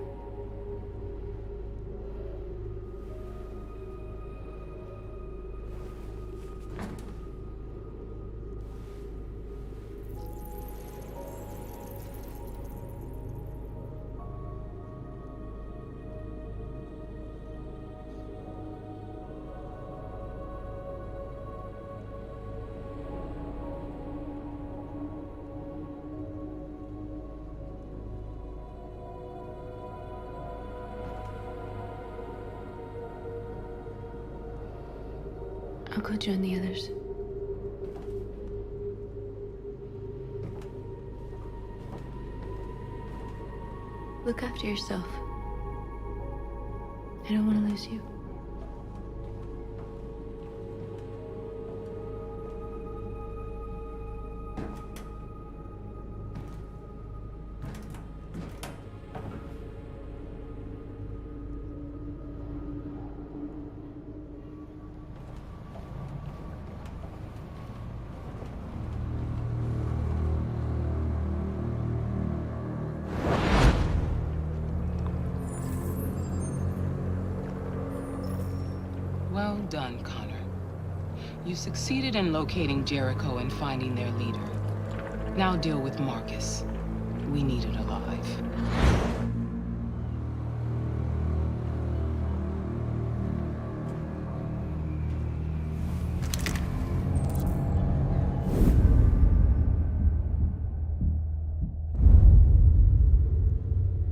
I'll go join the others. Look after yourself. I don't want to lose you. Well done, Connor. You succeeded in locating Jericho and finding their leader. Now deal with Markus. We need it alive.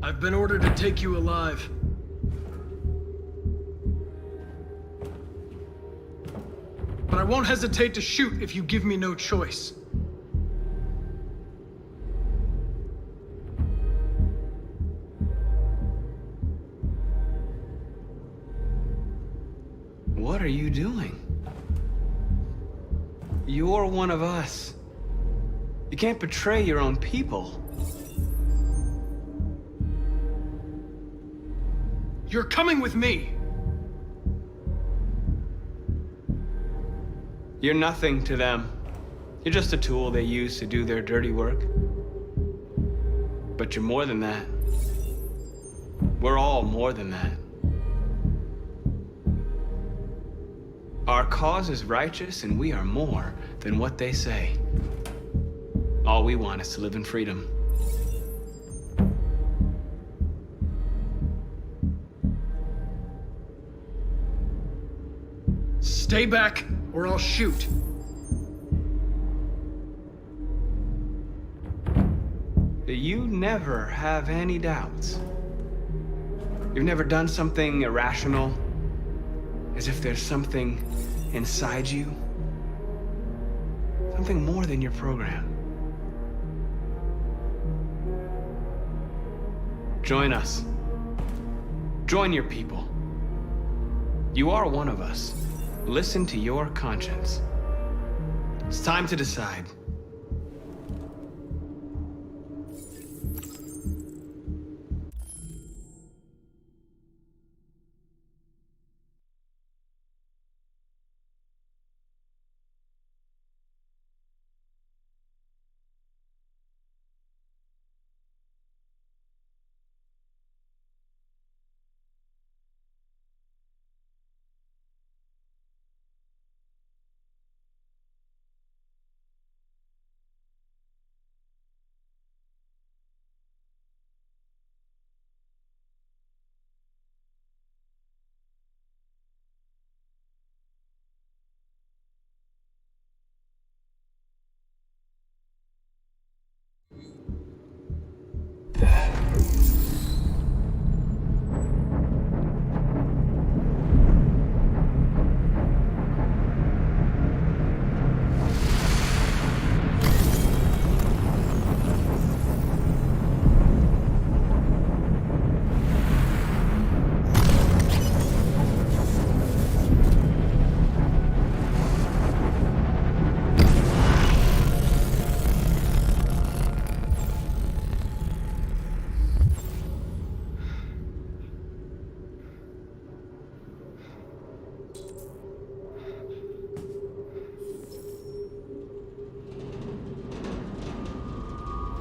I've been ordered to take you alive. But I won't hesitate to shoot if you give me no choice. What are you doing? You're one of us. You can't betray your own people. You're coming with me. You're nothing to them. You're just a tool they use to do their dirty work. But you're more than that. We're all more than that. Our cause is righteous, and we are more than what they say. All we want is to live in freedom. Stay back, or I'll shoot. You never have any doubts. You've never done something irrational, as if there's something inside you, something more than your program. Join us. Join your people. You are one of us. Listen to your conscience. It's time to decide.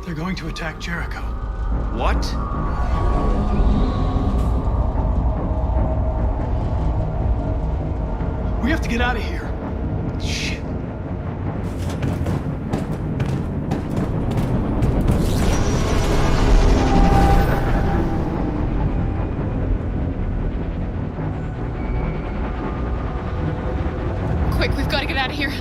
They're going to attack Jericho. What? We have to get out of here. Shit. Quick, we've got to get out of here.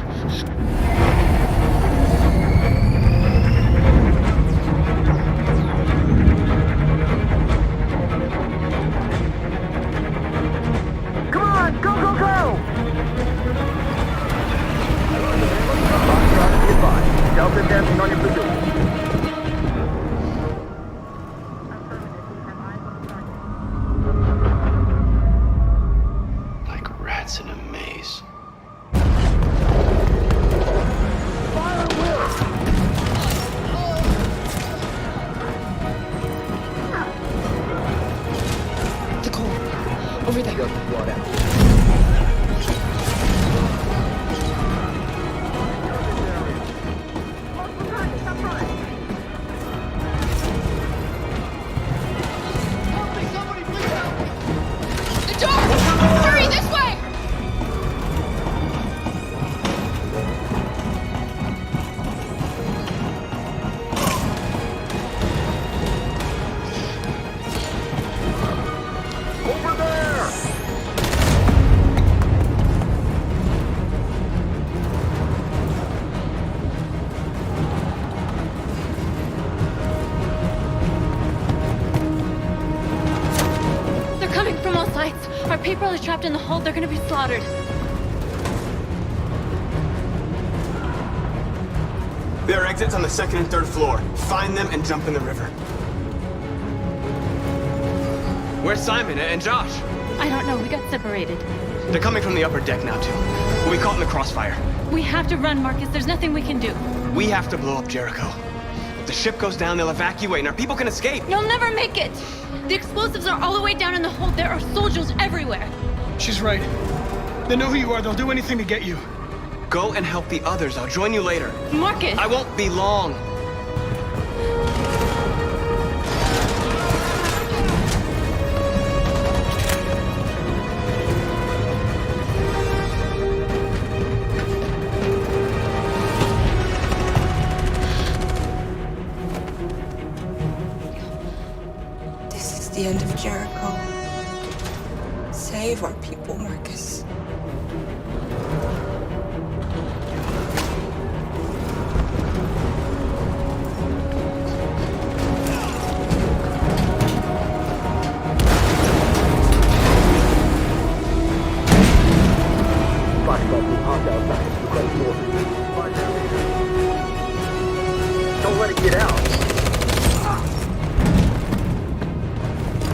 Like rats in a maze. The core. Over there. The door! Hurry, this way! Over there! They're coming from all sides. Our people are trapped in the hold. They're gonna be slaughtered. There are exits on the second and third floor. Find them and jump in the river. Where's Simon and Josh? I don't know. We got separated. They're coming from the upper deck now, too. We'll be caught in the crossfire. We have to run, Marcus. There's nothing we can do. We have to blow up Jericho. If the ship goes down, they'll evacuate, and our people can escape. You'll never make it! The explosives are all the way down in the hold. There are soldiers everywhere. She's right. They know who you are. They'll do anything to get you. Go and help the others. I'll join you later. Marcus! I won't be long. save our people, Markus. Don't let it get out.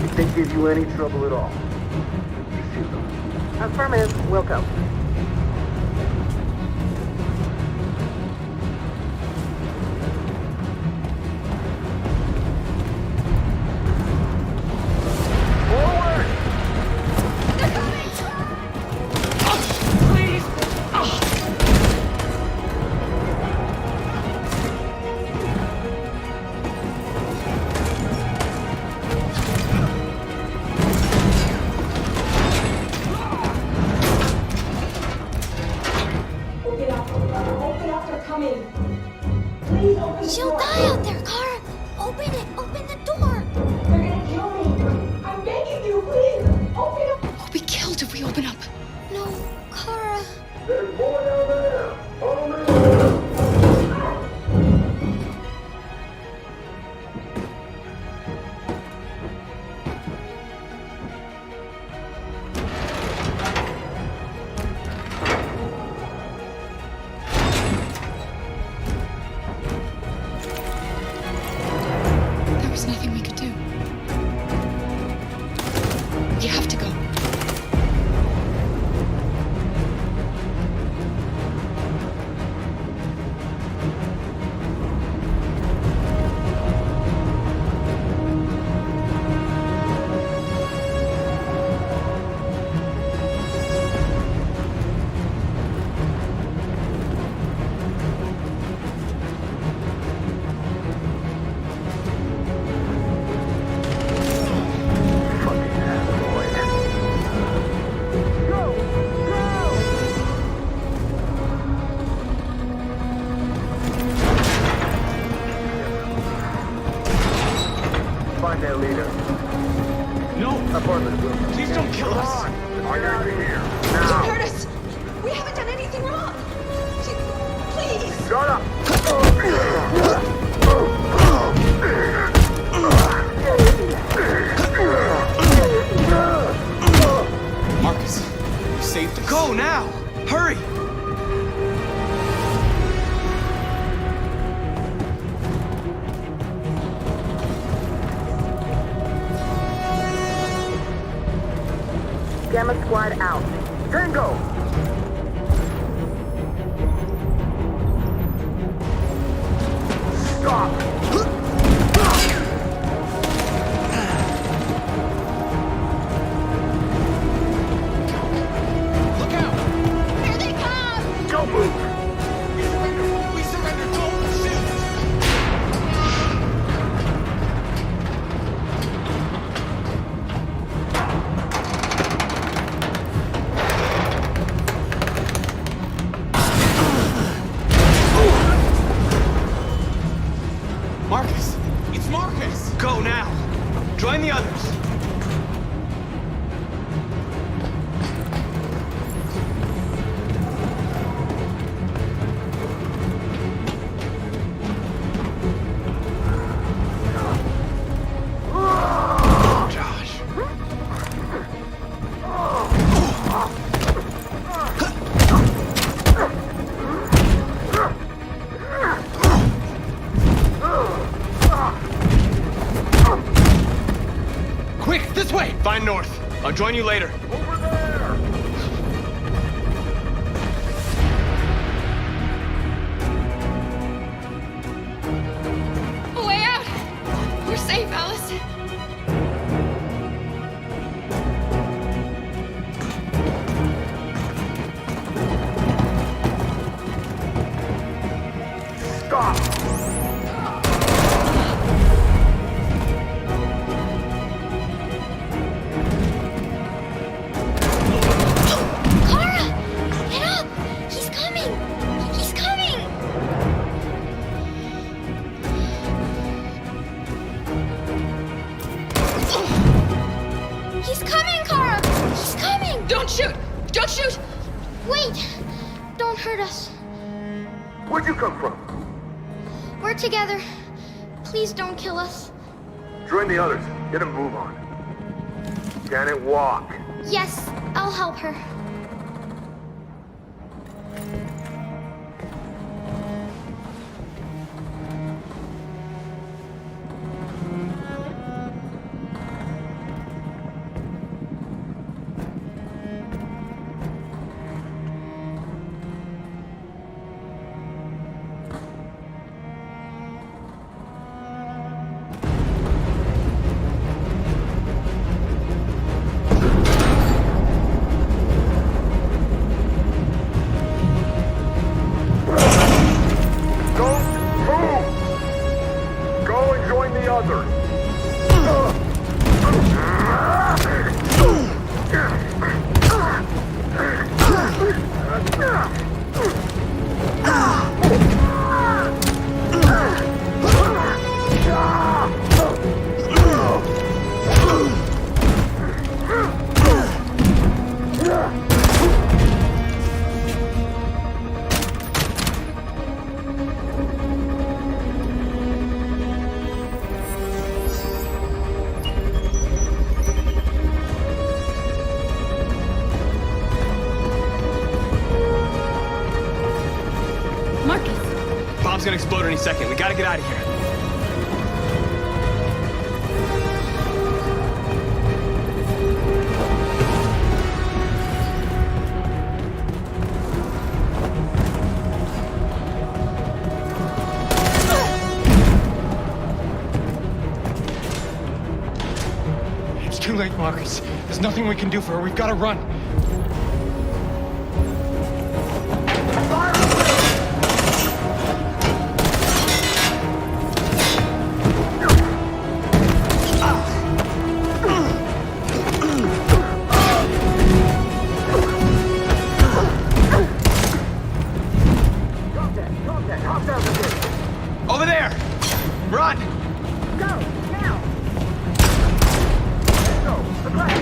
If they give you any trouble at all, you shoot them. Affirmative. Welcome. She'll die out there, Kara! Open it! Open the door! They're gonna kill me! I'm begging you, please! Open up! We'll be killed if we open up. No, Kara. There's more down there! Follow me! There was nothing we could do. You have to go. Find their leader. No! Apartment building. Please don't kill us! Get out of here. Don't Now. hurt us! We haven't done anything wrong! Please! Shut up! Markus, you saved us. Go now! Hurry! Gamma squad out. Tango! Stop! Look out! Here they come! Don't move! We surrender! We surrender! Don't shoot! Markus! It's Markus! Go now! Join the others! Josh. Quick, this way! Find North. I'll join you later. Over there! A way out! We're safe, Alice. Stop! Don't shoot! Don't shoot! Wait! Don't hurt us. Where'd you come from? We're together. Please don't kill us. Join the others. Get a move on. Can it walk? Yes, I'll help her. Bomb's gonna explode any second. We gotta get out of here. It's too late, Markus. There's nothing we can do for her. We've got to run. Over there! Run! Go, now! Let's go! The glass,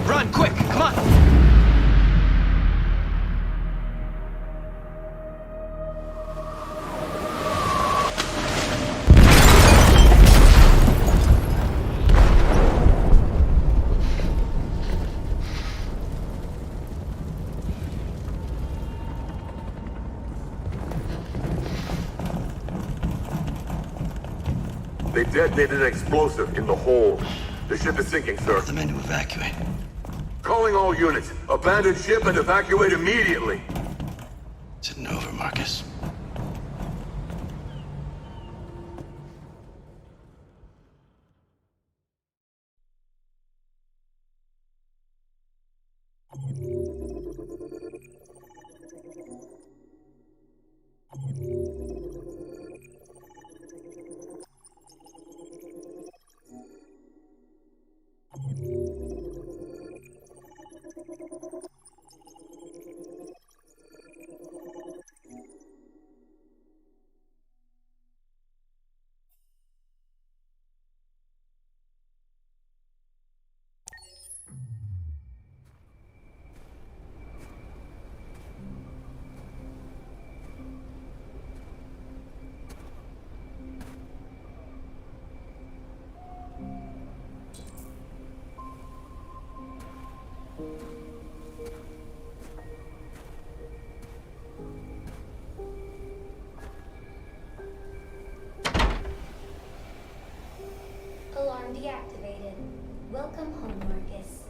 Run, quick! Come on! They detonated an explosive in the hold. The ship is sinking, sir. The men to evacuate. Calling all units. Abandon ship and evacuate immediately. It's an over, Markus. Alarm deactivated. Welcome home, Markus.